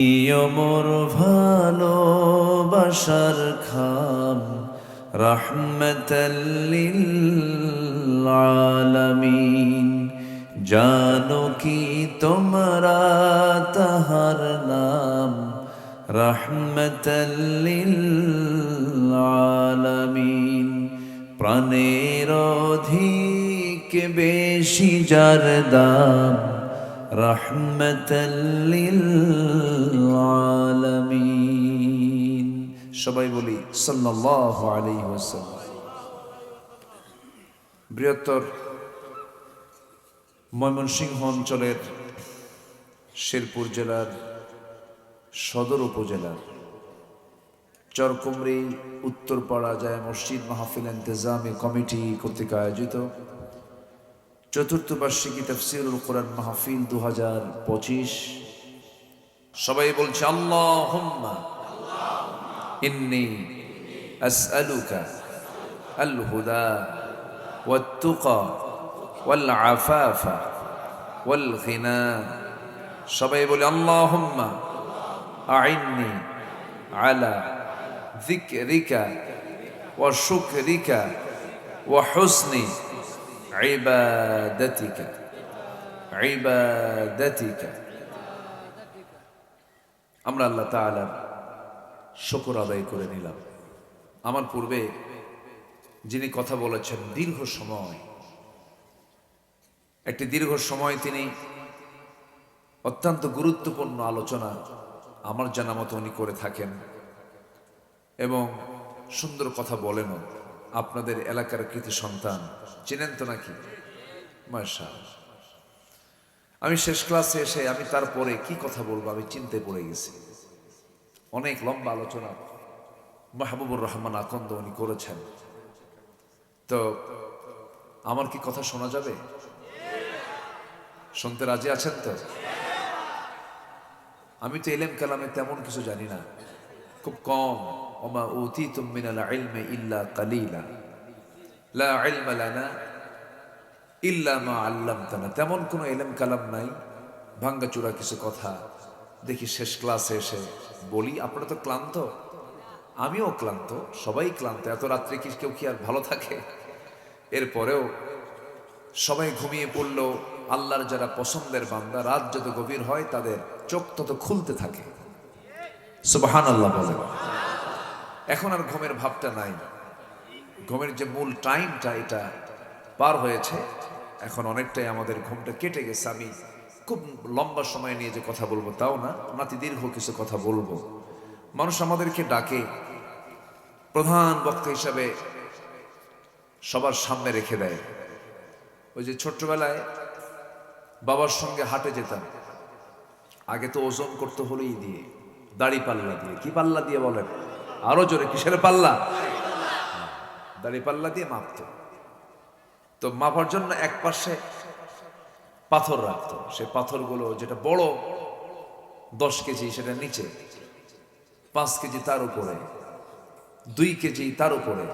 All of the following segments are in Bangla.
মোর ভালোবাসার খাম রাহমাতাল লিল আলামিন। জানো কি তোমরা তাহার নাম রাহমাতাল লিল আলামিন। প্রাণের অধিক বেশি যার দাম রাহমাতাল লিল আলামিন। সবাই বলি সাল্লাল্লাহু আলাইহি ওয়াসাল্লাম। বৃহত্তর ময়মনসিংহ অঞ্চলের শেরপুর জেলার সদর উপজেলার চরকুমরি উত্তরপাড়া জায়ে মসজিদ মাহফিল ইন্তেজামি কমিটি কর্তৃক আয়োজিত চতুর্থ বার্ষিকী তাফসীরুল কোরআন মাহফিল 2025। সবাই বলছে আল্লাহুম্মা ইন্নী আসআলুকা আল হুদা ওয়াত তুকা ওয়াল আফাফা ওয়াল গিনা। সবাই বলে আল্লাহুম্মা আইন্নি আলা যিকরিকা ওয়া শুকরিকা ওয়া হুসনি ইবাদাতিকা ইবাদাতিকা। আমরা আল্লাহ তাআলার শুকর আদায় করে নিলাম। আমার পূর্বে যিনি কথা বলেছেন দীর্ঘ সময় তিনি অত্যন্ত গুরুত্বপূর্ণ আলোচনা আমার জানা মতো উনি করে থাকেন এবং সুন্দর কথা বলেনও। আপনাদের এলাকার কৃতি সন্তান চেনেন তো নাকি? মাশাআল্লাহ। আমি শেষ ক্লাসে এসে আমি তারপরে কি কথা বলবো আমি চিন্তে পড়ে গেছি। অনেক লম্বা আলোচনা মাহবুবুর রহমান আকন্দ উনি করেছেন। তো আমার কি কথা শোনা যাবে? শুনতে রাজি আছেন তো? আমি তো ইলম কালামে তেমন কিছু জানি না, খুব কম। ওমা উতিতুম মিনাল ইলমি ইল্লা কালিলা লা ইলমা লানা ইল্লা মা আল্লামতানা। তেমন কোনো ইলম কালাম নাই, ভাঙ্গাচোরা কিছু কথা দেখি শেষ ক্লাসে এসে বলি। আপনারা তো ক্লান্ত, আমিও ক্লান্ত, সবাই ক্লান্ত। এত রাত্রে কেউ কি আর ভালো থাকে? এরপরেও সবাই ঘুমিয়ে পড়লো। আল্লাহর যারা পছন্দের বান্দা, রাত যত গভীর হয় তাদের চোখ তত খুলতে থাকে। সুবহানাল্লাহ বলে। এখন আর ঘুমের ভাবটা নাই। ঘুমের যে মূল টাইমটা এটা পার হয়েছে। এখন অনেকটাই আমাদের ঘুমটা কেটে গেছে। আমি খুব লম্বা সময় নিয়ে যে কথা বলবো তাও না, নাতি দীর্ঘ কিছু কথা বলবো। মানুষ আমাদেরকে ডাকে, প্রধান বক্তা হিসাবে সবার সামনে রেখে দেয়। ওই যে ছোট্টবেলায় বাবার সঙ্গে হাটে যেতাম, আগে তো ওজন করতে হলেই দিয়ে, দাড়ি পাল্লা দিয়ে। কি পাল্লা দিয়ে বলেন? আরো জোরে, কিসের পাল্লা? দাড়ি পাল্লা দিয়ে মাপতো। তো মাপার জন্য এক পাশে পাথর রাখতো। সে পাথরগুলো যেটা বড় 10 কেজি সেটা নিচে, 5 কেজি তার উপরে, 2 কেজি তার উপরে,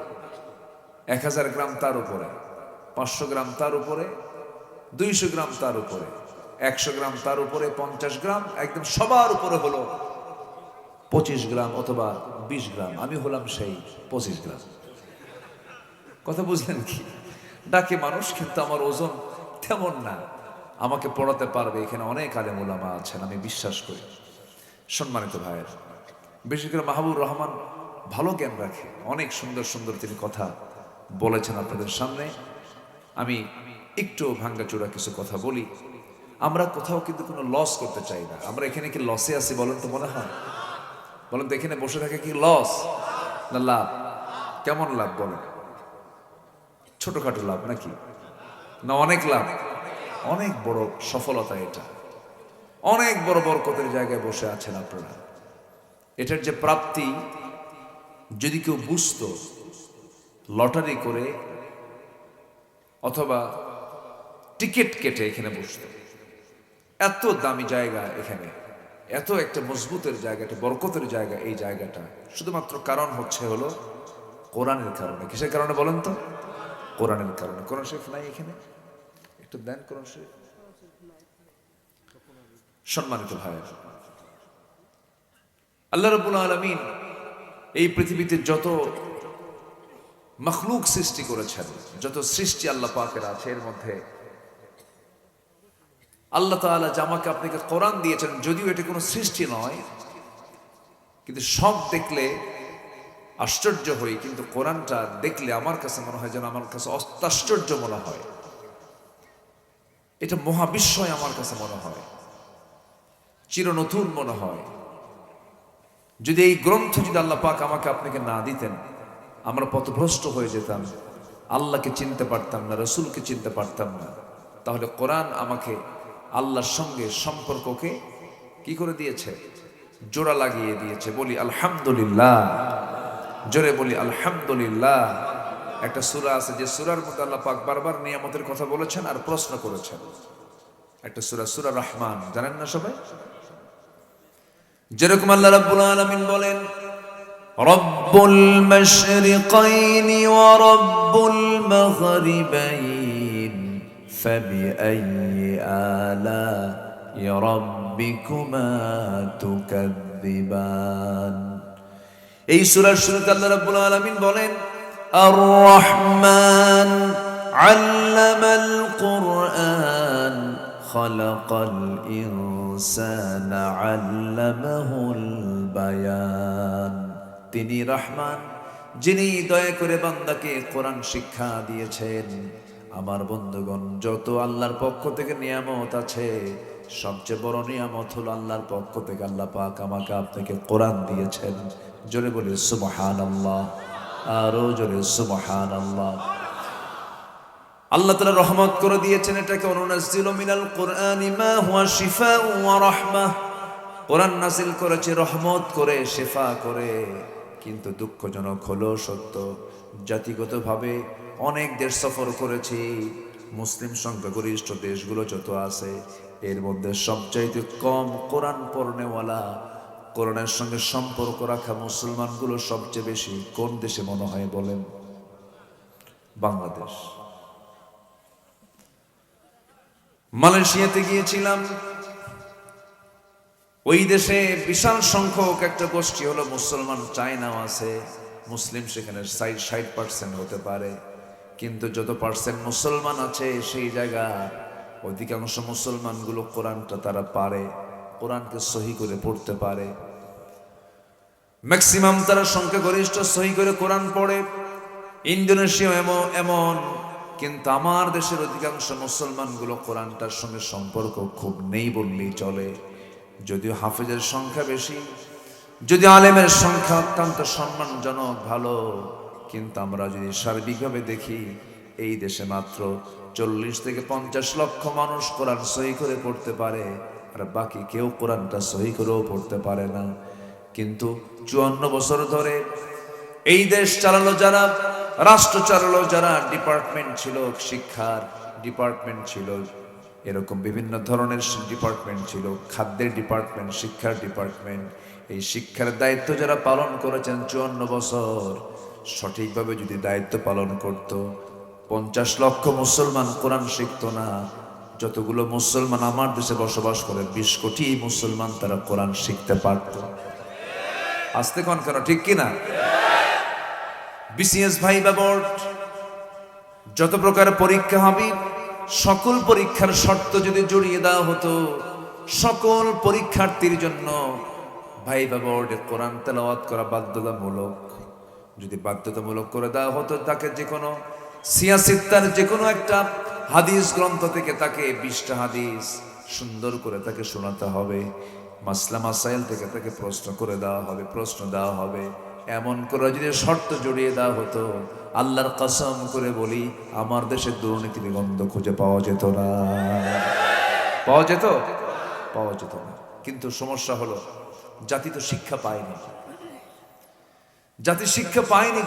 1000 গ্রাম তার উপরে, 500 গ্রাম তার উপরে, 200 গ্রাম তার উপরে, 100 গ্রাম তার উপরে, 50 গ্রাম, একদম সবার উপরে হলো 25 গ্রাম অথবা 20 গ্রাম। আমি হলাম সেই 25 গ্রাম। কথা বুঝলেন কি? ডাকে মানুষ, কিন্তু আমার ওজন তেমন না। আমাকে পড়াতে পারবে এখানে অনেক আলেম ওলামা আছেন, আমি বিশ্বাস করি। সম্মানিত ভাইয়ের, বিশেষ করে মাহবুবুর রহমান ভালো জ্ঞান রাখে, অনেক সুন্দর সুন্দর তিনি কথা বলেছেন আপনাদের সামনে। আমি একটু ভাঙ্গাচোরা কিছু কথা বলি। আমরা কোথাও কিন্তু কোনো লস করতে চাই না। আমরা এখানে কি লসে আছি বলেন তো? মনে হয় বলেন তো, এখানে বসে থাকে কি লস না লাভ? কেমন লাভ বলেন? ছোটখাটো লাভ নাকি না অনেক লাভ? অনেক বড় সফলতা এটা। অনেক বড় বরকতের জায়গায় বসে আছেন আপনারা। এটার যে প্রাপ্তি যদি কেউ বুঝতো, লটারি করে অথবা টিকিট কেটে এখানে বসতো। এত দামি জায়গা এখানে, এত একটা মজবুতের জায়গা, একটা বরকতের জায়গা। এই জায়গাটা শুধুমাত্র কারণ হলো কোরআনের কারণে। কিসের কারণে বলেন তো? কোরআনের কারণে। কোরআন শরীফ নাই এখানে? একটু দেন কোরআন শরীফ। সম্মানিত ভাইয়ের, আল্লাহ রাব্বুল আলামিন এই পৃথিবীতে যত মখলুক সৃষ্টি করেছেন, যত সৃষ্টি আল্লাহ পাকের আছে, এর মধ্যে আল্লাহ তাআলা জামাকে আপনাকে কোরআন দিয়েছেন, যদিও এটা কোনো সৃষ্টি নয়, কিন্তু সব দেখলে আশ্চর্য হই, কিন্তু কোরআনটা দেখলে আমার কাছে মনে হয় যেন আমার কাছে অত্যাশ্চর্য মনে হয়। এটা মহাবিস্ময় আমার কাছে মনে হয়, চির নতুন মনে হয়। যদি এই গ্রন্থ যদি আল্লাহ পাক আমাকে আপনাকে না দিতেন, আমরা পথভ্রষ্ট হয়ে যেতাম, আল্লাহকে চিনতে পারতাম না, রসুলকে চিনতে পারতাম না। তাহলে কোরআন আমাকে আল্লাহর সঙ্গে সম্পর্ককে কি করে দিয়েছে? জোড়া লাগিয়ে দিয়েছে। বলি আলহামদুলিল্লাহ, জোরে বলি আলহামদুলিল্লাহ। একটা সূরা আছে যে সূরার মধ্যে আল্লাহ পাক বারবার নিয়ামতের কথা বলেছেন আর প্রশ্ন করেছেন। একটা সূরা, সূরা রহমান, জানেন না সবাই? যেরকম আল্লাহ রাব্বুল আলামিন বলেন, রব্বুল মাশরিকাইনি ওয়া রব্বুল মাগরিবাইন ফাবিআইয়ি আলা'i রাব্বিকুমা তুকাযযিবান। এই সূরার শুরুতে আল্লাহ রাব্বুল আলামিন বলেন, আর রহমান আল্লামাল কুরআন খালাকাল ইনসানা আল্লামাহুল বায়ান। তিনি রহমান, যিনি দয়া করে বান্দাকে কোরআন শিক্ষা দিয়েছেন। আমার বন্ধুগণ, যত আল্লাহর পক্ষ থেকে নিয়ামত আছে, সবচেয়ে বড় নিয়ামত হলো আল্লাহর পক্ষ থেকে আল্লাহ পাক আমাকে আপনাকে কোরআন দিয়েছেন। জোরে বলি সুবহানাল্লাহ, আরো জোরে সুবহানাল্লাহ। আল্লাহ তাআলা রহমত করে দিয়েছেন এটাকে, অনুনাজ্জিলু মিনাল কুরআনি মা হুয়া শিফাউ ওয়া রাহমাহ। কোরআন নাযিল করেছে রহমত করে, শিফা করে। কিন্তু দুঃখজনক হলো সত্য, জাতিগতভাবে অনেক দেশ সফর করেছি, মুসলিম সংখ্যাগরিষ্ঠ দেশগুলো যত আছে, এর মধ্যে সবচাইতে কম কোরআন পড়নেওয়ালা, কোরআনের সঙ্গে সম্পর্ক রাখা মুসলমানগুলো সবচেয়ে বেশি কোন দেশে মনে হয় বলেন? বাংলাদেশ। মালয়েশিয়াতে গিয়েছিলাম, ওই দেশে বিশাল সংখ্যক একটা গোষ্ঠী হলো মুসলমান। চায়নাও আছে, মুসলিম সেখানে 60% হতে পারে, কিন্তু যত পার্সেন্ট মুসলমান আছে সেই জায়গা অধিকাংশ মুসলমানগুলো কোরআনটা তারা পারে, কোরআনকে সহি করে পড়তে পারে। ম্যাক্সিমাম তারা সংখ্যাগরিষ্ঠ সহি করে কোরআন পড়ে। ইন্দোনেশিয়া এমন, কিন্তু আমার দেশের অধিকাংশ মুসলমানগুলো কোরআনটার সঙ্গে সম্পর্ক খুব নেই বললেই চলে। যদিও হাফেজের সংখ্যা বেশি, যদি আলেমের সংখ্যা অত্যন্ত সম্মানজনক, ভালো, কিন্তু আমরা যদি সার্বিকভাবে দেখি, এই দেশে মাত্র 40 থেকে 50 লক্ষ মানুষ কোরআন সহি করে পড়তে পারে, আর বাকি কেউ কোরআনটা সহি করেও পড়তে পারে না। কিন্তু 54 বছর ধরে এই দেশ চালালো যারা, রাষ্ট্র চালালো যারা, ডিপার্টমেন্ট ছিল, শিক্ষার ডিপার্টমেন্ট ছিল, এরকম বিভিন্ন ধরনের ডিপার্টমেন্ট ছিল, খাদ্যের ডিপার্টমেন্ট, শিক্ষার ডিপার্টমেন্ট। এই শিক্ষার দায়িত্ব যারা পালন করেছেন 54 বছর, সঠিকভাবে যদি দায়িত্ব পালন করত, 50 লক্ষ মুসলমান কোরআন শিখত না। যতগুলো মুসলমান আমার দেশে বসবাস করে, 20 কোটি মুসলমান তারা কোরআন শিখতে পারত। আসতে কোন কেন, ঠিক কিনা? বিসিএস ভাইবা বোর্ড, যত প্রকার পরীক্ষা হবে, সকল পরীক্ষার শর্ত যদি জড়িয়ে দেওয়া হতো, সকল পরীক্ষার্থীর জন্য ভাইবা বোর্ডে কোরআন তেলাওয়াত করা বাধ্যতামূলক। যদি বাধ্যতামূলক করে দেওয়া হতো, তাকে যে কোনো সিয়াসিত্তার যে কোনো একটা হাদিস গ্রন্থ থেকে তাকে 20টা হাদিস সুন্দর করে তাকে শোনাতে হবে, মাসলা মাসাইল থেকে তাকে প্রশ্ন দেওয়া হবে। এমন করে যদি শর্ত জড়িয়ে দেওয়া হতো, আল্লাহর কসম করে বলি, আমার দেশে দুর্নীতির গন্ধ খুঁজে পাওয়া যেত না। পাওয়া যেত না। কিন্তু সমস্যা হলো, জাতি তো শিক্ষা পায়নি,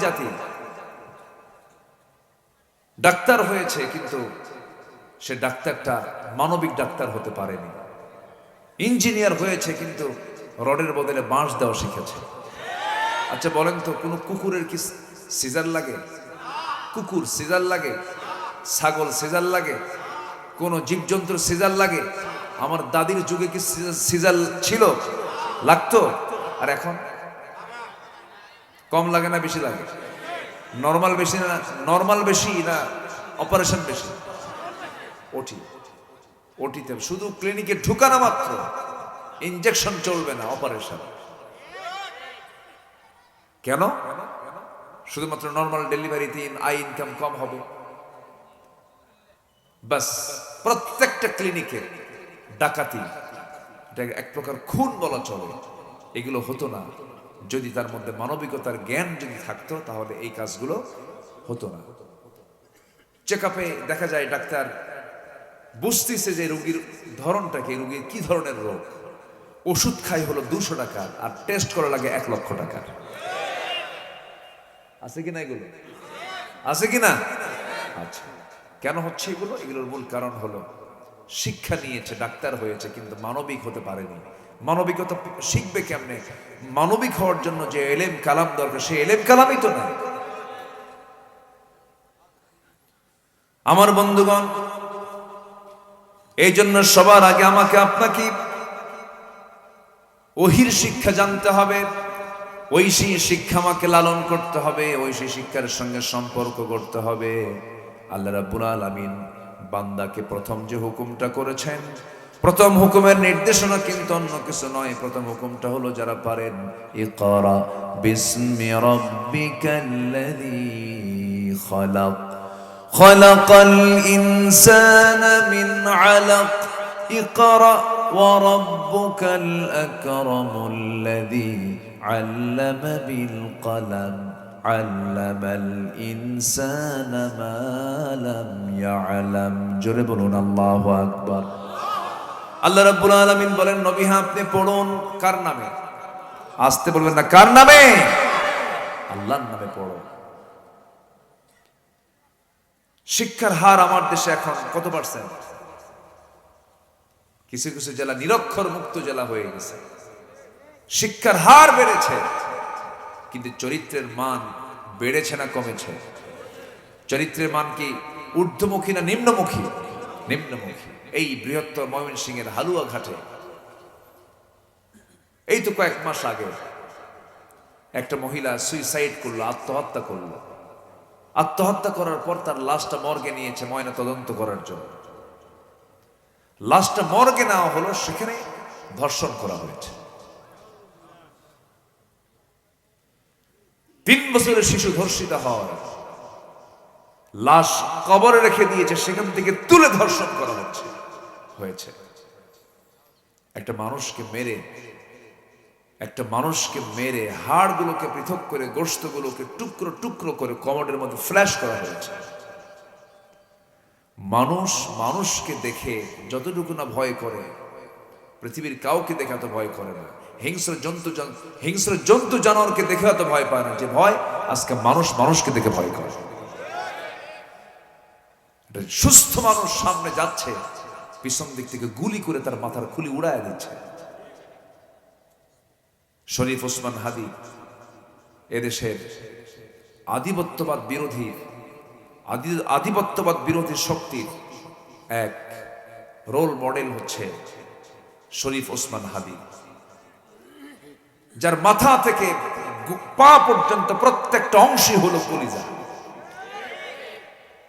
জাতি ডাক্তার হয়েছে, কিন্তু সে ডাক্তারটা মানবিক ডাক্তার হতে পারেনি। ইঞ্জিনিয়ার হয়েছে, কিন্তু রডের বদলে বাঁশ দেওয়া শিখেছে। আচ্ছা বলেন তো, কোন কুকুরের কি সিজার লাগে? কুকুর সিজার লাগে? ছাগল সিজার লাগে? কোন জীবজন্তুর সিজার লাগে? আমার দাদির যুগে কি সিজার ছিল? লাগতো? আর এখন কম লাগে না বেশি লাগে? নরমাল বেশি না, নরমাল বেশি না অপারেশন বেশি? ওটি, ওটিতে শুধু ক্লিনিকে ঢুকানো মাত্র ইনজেকশন চলবে না, অপারেশন। কেন? শুধুমাত্র নরমাল ডেলিভারিতে আই ইনকাম কম হবে, বাস। প্রত্যেকটা ক্লিনিকে ডাকাতি, এটা এক প্রকার খুন বলা চলে। এগুলো হতো না যদি তার মধ্যে মানবিকতার জ্ঞান যদি থাকতো, তাহলে এই কাজগুলো হতো না। চেক আপে দেখা যায় ডাক্তার বুঝতেছে যে রোগীর ধরনটা কি, রোগীর কি ধরনের রোগ, ওষুধ খাই হলো 200 টাকার আর টেস্ট করা লাগে 1 লক্ষ টাকার। আছে কিনা এগুলো? আছে কিনা? আচ্ছা, কেন হচ্ছে এগুলো? এগুলোর মূল কারণ হলো শিক্ষা নিয়েছে, ডাক্তার হয়েছে, কিন্তু মানবিক হতে পারেনি। মানবিকতা শিখবে কেমনে? মানবিক হওয়ার জন্য যে এলেম কালাম দরকার, সে এলেম কালামই তো নাই। আমার বন্ধুগণ, এই জন্য সবার আগে আমাকে আপনাকে ওহির শিক্ষা জানতে হবে, ঐশী শিক্ষা আমাকে লালন করতে হবে, ঐশী শিক্ষার সঙ্গে সম্পর্ক করতে হবে। আল্লাহ রাব্বুল আলামিন বান্দাকে প্রথম যে হুকুমটা করেছেন, প্রথম হুকুমের নির্দেশনা কিন্তু অন্য কিছু নয়। প্রথম হুকুমটা হলো, যারা পারেন, ইকরা বিসমি রাব্বিকাল্লাযী খালাক খালাকাল ইনসানা মিন আলাক ইকরা ওয়া রাব্বুকাল আকরামুল্লাযী আল্লামা বিল কলম আল্লামাল ইনসানা মা লাম ইয়ালাম। জোরে বলুন আল্লাহু আকবার। আল্লাহ রাব্বুল আলামিন বলেন, নবী হ্যাঁ আপনি পড়ুন। কার নামে? আসতে বলবেন না, কার নামে? আল্লাহর নামে পড়ো। শিক্ষার হার আমার দেশে এখন কত পার্সেন্ট? কিছু কিছু জেলা নিরক্ষর মুক্ত জেলা হয়ে গেছে। শিক্ষার হার বেড়েছে, কিন্তু চরিত্রের মান বেড়েছে না কমেছে? চরিত্রের মান কি ঊর্ধ্বমুখী না নিম্নমুখী? নিম্নমুখী। এই বৃহত্তর ময়মনসিংহের হালুয়া ঘাটে এই তো কয়েক মাস আগে একটা মহিলা সুইসাইড করলো, আত্মহত্যা করলো। আত্মহত্যা করার পর তার লাশটা মর্গে নিয়েছে ময়না তদন্ত করার জন্য। লাশটা মর্গে নেওয়া হলো, সেখানে ধর্ষণ করা হয়েছে। 3 বছরের শিশু ধর্ষিত হয়, লাশ কবরে রেখে দিয়েছে, সেখান থেকে তুলে ধর্ষণ করা হয়েছে। একটা মানুষকে মেরে হাড়গুলোকে পৃথক করে, গোশতগুলোকে টুকরো টুকরো করে কবরের মধ্যে ফ্ল্যাশ করা হয়েছে। মানুষকে দেখে যতটুকু না ভয় করে, পৃথিবীর কাউকে দেখে এত ভয় করে না। হিংস্র জন্তু জানোয়ারকে দেখে এত ভয় পায় না যে ভয় আজকে মানুষকে দেখে ভয় করে। সুস্থ মানুষ সামনে যাচ্ছে, পিছন দিক থেকে গুলি করে তার মাথার খুলি উড়ায় দিচ্ছে। শরীফ ওসমান হাদি এদেশের আধিপত্যবাদ বিরোধী শক্তির এক রোল মডেল হচ্ছে শরীফ ওসমান হাদি, যার মাথা থেকে পা পর্যন্ত প্রত্যেকটা অংশই হলো কলিজা।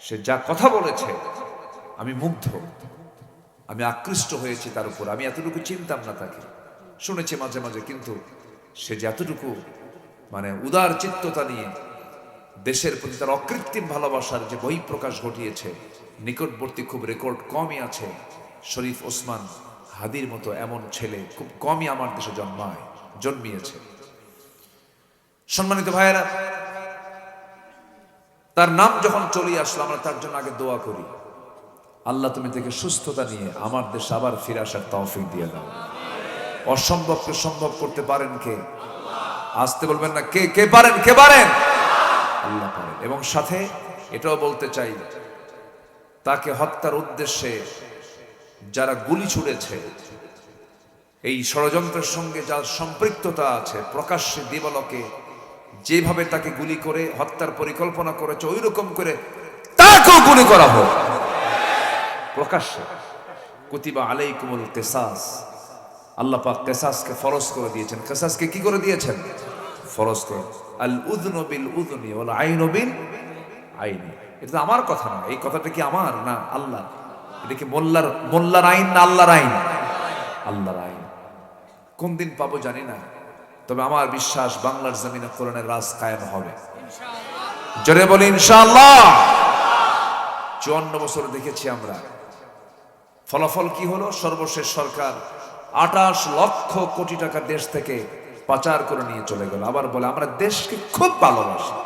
সে যা কথা বলেছে, আমি মুগ্ধ, আমি আকৃষ্ট হয়েছি তার উপর। আমি এতটুকু চিনতাম না তাকে, শুনেছি মাঝে মাঝে, কিন্তু সে যে এতটুকু উদার চিত্ততা নিয়ে দেশের প্রতি তার অকৃত্রিম ভালোবাসার যে বহিঃপ্রকাশ ঘটিয়েছে, নিকটবর্তী খুব রেকর্ড কমই আছে। শরীফ ওসমান হাদির মতো এমন ছেলে খুব কমই আমার দেশে জন্মিয়েছে। সম্মানিত ভাইয়েরা, তার নাম যখন চলে আসলো, আমরা তার জন্য আগে দোয়া করি, আল্লাহ তুমি থেকে সুস্থতা নিয়ে আমার দেশে আবার ফিরে আসার তৌফিক দিয়ে দাও। অসম্ভবকে সম্ভব করতে পারেন কে? আসতে বলবেন না, কে পারেন? কে পারেন? আল্লাহ পারেন। এবং সাথে এটাও বলতে চাই, তাকে হত্যার উদ্দেশ্যে যারা গুলি ছুড়েছে, এই ষড়যন্ত্রের সঙ্গে যার সম্পৃক্ততা আছে, প্রকাশ্যে দিবালোকে যেভাবে তাকে গুলি করে হত্যার পরিকল্পনা করেছে, ওই রকম করে তাকেও গুলি করা হোক প্রকাশ্যে। কুতিবা আলাইকুমুল কিসাস, আল্লাহ পাক কিসাসকে ফরজ করে দিয়েছেন। কিসাসকে কি করে দিয়েছেন? ফরজ করে। আল উযনু বিল উযনি ওয়াল আইনু বিল আইনি। এটা তো আমার কথা না, এই কথাটা কি আমার না আল্লাহ? এটা কি মোল্লার আইন না আল্লাহর আইন? আল্লাহর আইন। কোন দিন পাবো জানি না, তবে আমার বিশ্বাস বাংলার জমিনে কোরআনের রাজ কায়েম হবে। জোরে বলি ইনশাআল্লাহ। 54 বছর দেখেছি আমরা, ফলাফল কি হলো? সর্বশেষ সরকার 28 লক্ষ কোটি টাকা দেশ থেকে পাচার করে নিয়ে চলে গেল। আবার বলে আমরা দেশকে খুব ভালোবাসি,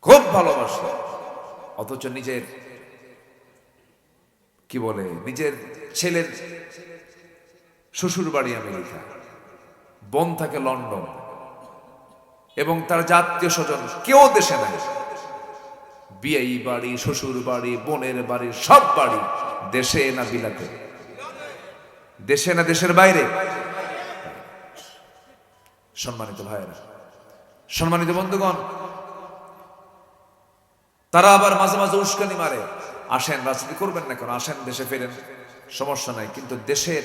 খুব ভালোবাসি, অথচ নিজের কি বলে নিজের ছেলের শ্বশুর বাড়ি আমেরিকা, বোন থাকে লন্ডন, এবং তার জাতীয় স্বজন কেউ দেশে নাই। বিয়ে বাড়ি, শ্বশুর বাড়ি, বোনের বাড়ি, সব বাড়ি দেশে না বিলাতে? দেশে না দেশের বাইরে? সম্মানিত ভাইয়েরা, সম্মানিত বন্ধুগণ, তারা আবার মাঝে মাঝে উস্কানি মারে, আসেন রাজনীতি করবেন না কেন, আসেন দেশে ফেরেন, সমস্যা নাই। কিন্তু দেশের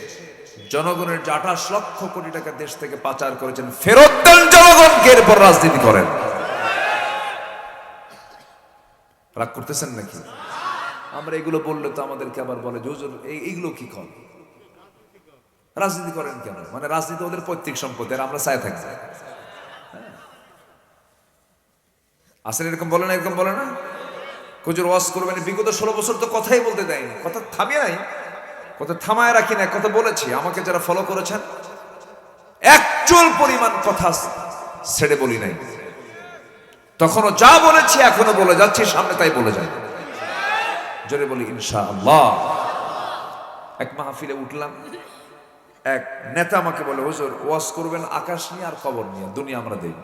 জনগণের যে 28 লক্ষ কোটি টাকা দেশ থেকে পাচার করেছেন, ফেরত দেন জনগণকে, এরপর রাজনীতি করেন। রাগ করতেছেন নাকি? আমরা এগুলো বললে তো আমাদেরকে আবার বলে যে হুজুর এইগুলো কি কর, রাজনীতি করেন কেন? মানে রাজনীতি ওদের পৈতৃক সম্পত্তি, আর আমরা চাই থাকছি। আসলে এরকম বলে না, এরকম বলে না হুজুর ওয়াজ করবেন। বিগত 16 বছর তো কথাই বলতে দেয়নি, কথা থামিয়ে নাই, কথা থামায় রাখি না, কথা বলেছি। আমাকে যারা ফলো করেছেন, একচুল পরিমাণ কথা ছেড়ে বলি নাই। তখনও যা বলেছি এখনো বলে যাচ্ছি, সামনে তাই বলে যাই। জোরে বলি ইনশাআল্লাহ। এক মাহফিলে উঠলাম, এক নেতা আমাকে বলে হুজুর ওয়াজ করবেন আকাশ নিয়ে আর কবর নিয়ে, দুনিয়া আমরা দেখব।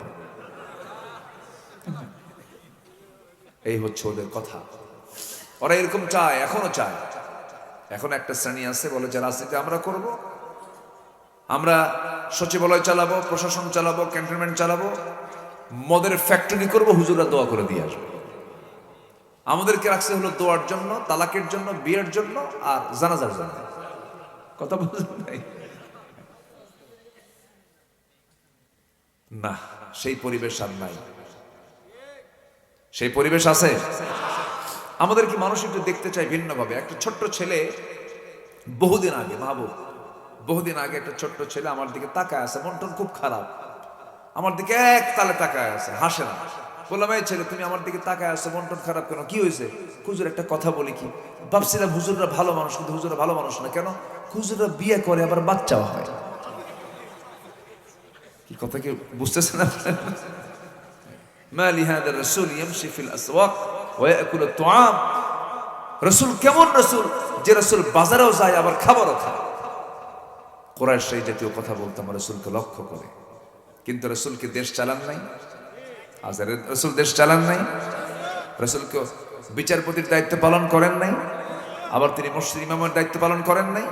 এই হচ্ছে ওদের কথা। ওরা এরকম চায়, এখনো চায়। এখন একটা শ্রেণী আছে বলে যে রাজনীতি আমরা করব, আমরা সচিবালয় চালাবো, প্রশাসন চালাবো, ক্যান্টনমেন্ট চালাবো, মদের ফ্যাক্টরি করব, হুজুরা দোয়া করে দিয়ে আসবে। আমাদেরকে রাখছে হলো দোয়ার জন্য, তালাকের জন্য, বিয়ের জন্য আর জানাজার জন্য। কথা বুঝলেন নাই? না, সেই পরিবেশ আর নাই। সেই পরিবেশ আছে? আমাদের কি মানুষ একটু দেখতে চাই ভিন্নভাবে। একটা ছোট্ট ছেলে বহুদিন আগে, মাহবুব, বহুদিন আগে একটা ছোট্ট ছেলে আমার দিকে তাকায় আছে, মন টন খুব খারাপ, আমার দিকে এক তালে তাকায় আছে, হাসে না। বললাম এই ছেলে তুমি আমার দিকে তাকায় আছো, মন টন খারাপ কেন, কি হয়েছে? হুজুর একটা কথা বলি কি, ভাবছিলাম হুজুররা ভালো মানুষ, কিন্তু হুজুররা ভালো মানুষ না। কেন? হুজুররা বিয়ে করে আবার বাচ্চাও হয়। কি কথা কি বুঝতেছেন আপনারা? মালি হাদার রাসূল ইয়ামশি ফিল আসওয়াক ওয়া ইয়াকুলু তুআম। রাসূল কেমন রাসূল? যে রাসূল বাজারেও যায় আবার খাবারও খায়। কুরাইশ এই জাতীয় কথা বলতাম রাসূলকে লক্ষ্য করে। কিন্তু রাসূলকে দেশ চালান নাই। আজ রাসূল দেশ চালান নাই, রাসূলকে বিচারপতির দায়িত্ব পালন করেন নাই, আবার তিনি মসজিদ ইমামের দায়িত্ব পালন করেন নাই।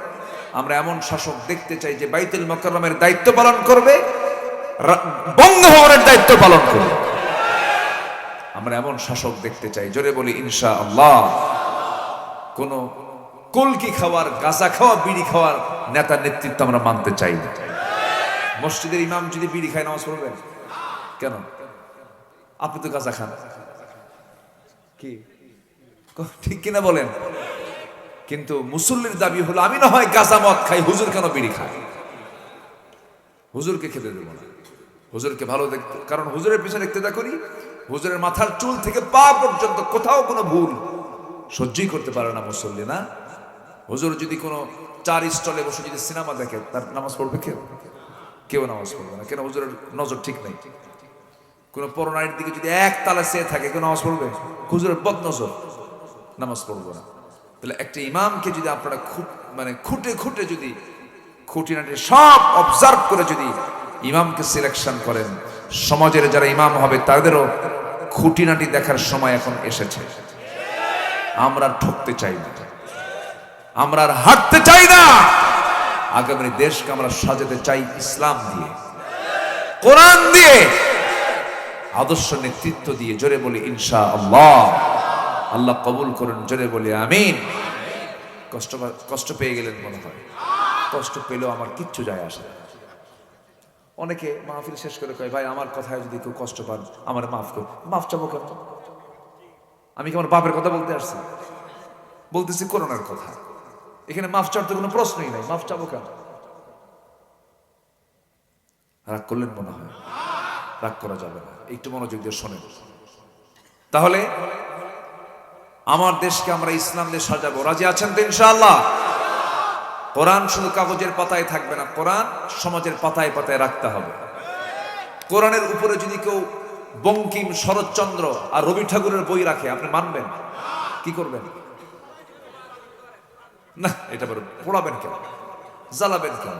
আমরা এমন শাসক দেখতে চাই যে বাইতুল মুকাররমের দায়িত্ব পালন করবে, বঙ্গভবনের দায়িত্ব পালন করবে। আমরা এমন শাসক দেখতে চাই। জোরে বলি ইনশাআল্লাহ। কোন কলকি খাওয়ার, গাঁজা খাওয়া, বিড়ি খাওয়ার নেতার নেতৃত্ব আমরা মানতে চাই না। মসজিদের ইমাম যদি বিড়ি খায় নামাজ পড়বেন কেন? আপনি তো গাঁজা খান, কি ঠিক কিনা বলেন? কিন্তু মুসল্লির দাবি হলো আমি না হয় গাঁজা মদ খাই, হুজুর কেন বিড়ি খায়? হুজুরকে খেতে দেবো না, হুজুরকে ভালো দেখতে, কারণ হুজুরের পিছনে ইক্তেদা করি। হুজুরের মাথার চুল থেকে পা পর্যন্ত কোথাও কোনো ভুল সহ্যই করতে পারে না মুসল্লি। না, হুজুর যদি কোনো 4 স্টলে বসে যদি সিনেমা দেখে, তার নামাজ পড়বে কেউ? কেউ নামাজ পড়বে না। কেন? হুজুরের নজর ঠিক নাই। কোনো পরনারীর দিকে যদি এক তালা চেয়ে থাকে, কেউ নামাজ পড়বে? হুজুরের বদ নজর, নামাজ পড়বো না। তাহলে একটা ইমামকে যদি আপনারা খুঁটে খুঁটে যদি খুঁটিনাটি সব অবজার্ভ করে যদি ইমামকে সিলেকশন করেন, সমাজের যারা ইমাম হবে তাদেরও খুঁটিনাটি দেখার সময় এখন এসেছে। আমরা ঠকতে চাই না, আমরা আর হাঁটতে চাই না। আগামী দেশকে আমরা সাজাতে চাই ইসলাম দিয়ে, কোরআন দিয়ে, আদর্শ নেতৃত্ব দিয়ে। জোরে বলি ইনশাআল্লাহ। আল্লাহ কবুল করুন, জোরে বলি আমিন। কষ্ট পেয়ে গেলেন মনে হয়। কষ্ট পেলেও আমার কিচ্ছু যায় আসে না। অনেকে মাহফিল শেষ করে কয়, ভাই আমার কথায় যদি কেউ কষ্ট পান আমার মাফ করুন। মাফ চাবো কেন? আমি কি আমার বাপের কথা বলতে আসছি? বলতেছি করোনার কথা। এখানে মাফ চাওয়ার তো কোনো প্রশ্নই নাই, মাফ চাবো কেন? রাগ করলেন মনে হয়? রাগ করা যাবে না, একটু মনোযোগ দিয়ে শোনেন। তাহলে আমার দেশকে আমরা ইসলাম দিয়ে সাজাবো, রাজি আছেন তো ইনশাআল্লাহ? কোরআন শুধু কাগজের পাতায় থাকবে না, কোরআন সমাজের পাতায় পাতায় রাখতে হবে। কোরআনের উপরে যদি কেউ বঙ্কিম, শরৎচন্দ্র আর রবি ঠাকুরের বই রাখে, আপনি মানবেন? কি করবেন? না, এটা বড় পোড়াবেন কেন, জ্বালাবেন কেন?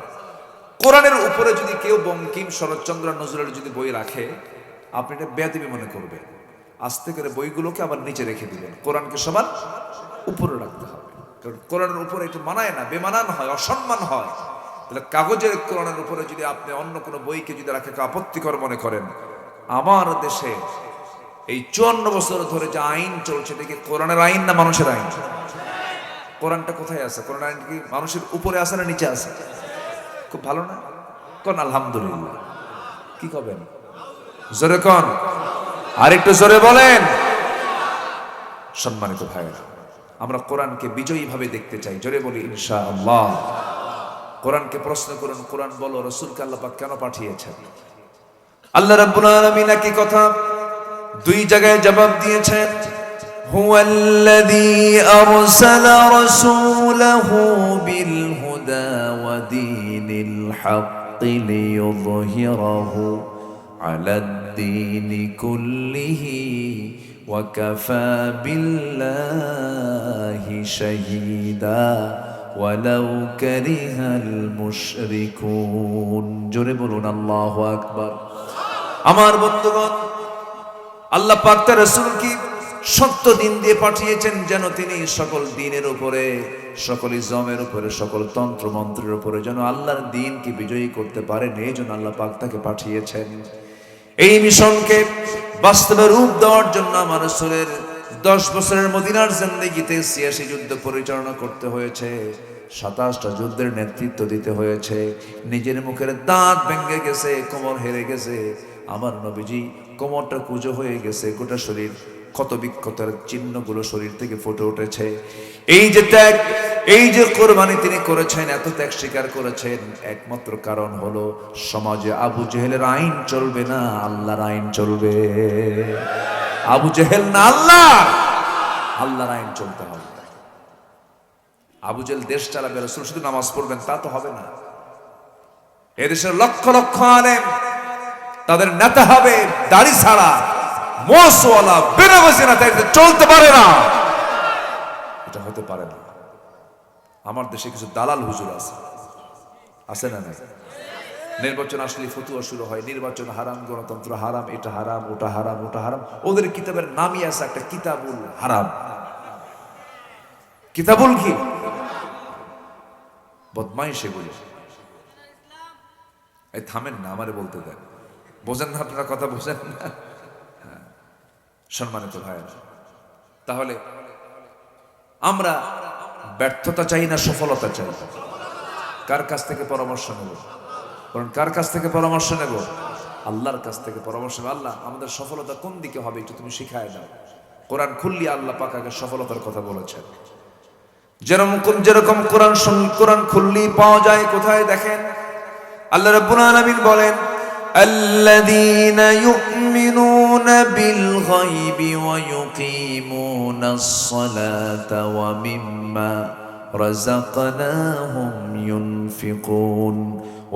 কোরআনের উপরে যদি কেউ বঙ্কিম, শরৎচন্দ্র, নজরুলের যদি বই রাখে, আপনি এটা বেয়াদবি মনে করবেন। আস্তে করে বইগুলোকে আবার নিচে রেখে দিবেন, কোরআনকে সবার উপরে রাখতে হবে। কারণ কোরআনের উপরে এটা মানায় না, বেমানান হয়, অসম্মান হয়। তাহলে কাগজের কোরআনের উপরে যদি আপনি অন্য কোনো বইকে যদি রাখে আপত্তিকর মনে করেন, আমার দেশে এই 54 বছর ধরে যে আইন চলছে, দেখি কোরআনের আইন না মানুষের আইন? কোরআনটা কোথায় আছে? কোরআন আইন কি মানুষের উপরে আছে না নিচে আছে? খুব ভালো না? কোন আলহামদুলিল্লাহ। কি করবেন? জোরে কোন, আর একটু জোরে বলেন। সম্মানিত ভাইরা, আমরা কোরআনকে বিজয়ী ভাবে দেখতে চাই, জোরে বলি ইনশাআল্লাহ। কোরআনকে প্রশ্ন করুন, কোরআন বলো রাসূলকে আল্লাহ পাক কেন পাঠিয়েছেন? আল্লাহ রাব্বুল আলামিন একই কথা দুই জায়গায় জবাব দিয়েছেন। হুয়াল্লাযী আরসালা রাসূলাহু বিল হুদা ওয়া দীনিল হাক্কি লিইয়ুযহিরাহু আলাদ-দীনি কুল্লিহি ওয়া কাফা বিল্লাহি শাহীদা ওয়ালাউ কারিহাল মুশরিকুন। জোরে বলুন আল্লাহু আকবার। আমার বন্ধুগণ, আল্লাহ পাক তার রাসূলকে সত্য দিন দিয়ে পাঠিয়েছেন, যেন তিনি সকল দিনের উপরে, সকল ইসলামের উপরে, সকল তন্ত্র মন্ত্রের উপরে যেন আল্লাহর দ্বীনকে বিজয়ী করতে পারেন। এই জন্য আল্লাহ পাক তাকে পাঠিয়েছেন। এই মিশনকে বাস্তবে রূপ দেওয়ার জন্য আমার রাসূলের 10 বছরের মদিনার জিন্দেগিতে 86 যুদ্ধ পরিচালনা করতে হয়েছে, 27টা যুদ্ধের নেতৃত্ব দিতে হয়েছে। নিজের মুখের দাঁত ভেঙে গেছে, কোমর হেরে গেছে, আমার নবীজি কোমরটা কুঁজো হয়ে গেছে, গোটা শরীর ক্ষত বিক্ষতের চিহ্নগুলো শরীর থেকে ফুটে উঠেছে। এই যে ত্যাগ, এই যে কোরবানি তিনি করেছেন, এত ত্যাগ স্বীকার করেছেন, একমাত্র কারণ হলো সমাজে আবু জেহেলের আইন চলবে না, আল্লাহর আইন চলবে। আবু জেহেল না, আল্লাহর আইন চলতে হবে। আবু জেহেল দেশ চালাবে, রাসূল শুধু নামাজ পড়বেন তা তো হবে না। এদেশের লক্ষ লক্ষ আলেম, তাদের নেতা হবে দাড়ি ছাড়া, মোশওয়ালা, বেনামাজি নেতা, চলতে পারে না, এটা হতে পারে না। আমার দেশে কিছু দালাল হুজুর আছে না নাই? নির্বাচন আসলে ফতুয়া শুরু হয়, নির্বাচন হারাম, গণতন্ত্র হারাম, এটা হারাম, ওটা হারাম, ওটা হারাম। ওদের কিতাবের নামই আছে একটা, কিতাবুল হারাম। কিতাবুল কি? বদমাইশ এগুলো। এই থামেন না, আমারে বলতে দেন। বোঝেন না আপনারা, কথা বোঝেন না? সম্মানিত ভাইয়েরা, তাহলে আমরা ব্যর্থতা চাই না সফলতা চাই? কার কাছ থেকে পরামর্শ নেব? কারণ কার কাছ থেকে পরামর্শ নেব? আল্লাহর কাছ থেকে পরামর্শ নেব। আল্লাহ আমাদের সফলতা কোন দিকে হবে একটু তুমি শিখায় দাও। কোরআন খুললি আল্লাহ পাক আগে সফলতার কথা বলেছেন। যেরকম কোরআন খুললি পাওয়া যায় কোথায় দেখেন, আল্লাহ রাব্বুল আলামিন বলেন, الذين يؤمنون بالغيب ويقيمون الصلاة ومما رزقناهم ينفقون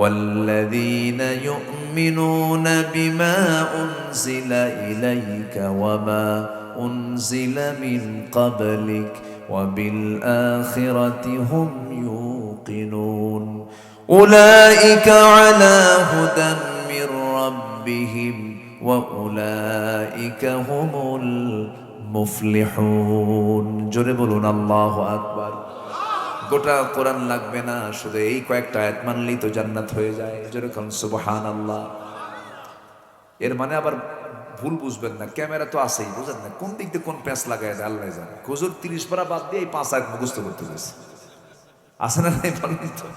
والذين يؤمنون بما أنزل إليك وما أنزل من قبلك وبالآخرة هم يوقنون أولئك على هدى من ربهم وأولئك هم المفلحون। জোরে বলুন আল্লাহু আকবার। গোটা কোরআন লাগবে না, শুধু এই কয়েকটা আয়াত মানলেই তো জান্নাত হয়ে যায়। যেরকম সুবহানাল্লাহ। এর মানে আবার ভুল বুঝবেন না, ক্যামেরা তো আছেই, বুঝেন না কোন দিক দিয়ে কোন প্যাঁচ লাগায় দেয় আল্লাহ জানে। হুজুর 30 পারা বাদ দিয়ে এই 5 আয়াত মুখস্থ করতে গেছে। আছে না নাই বলেন তো?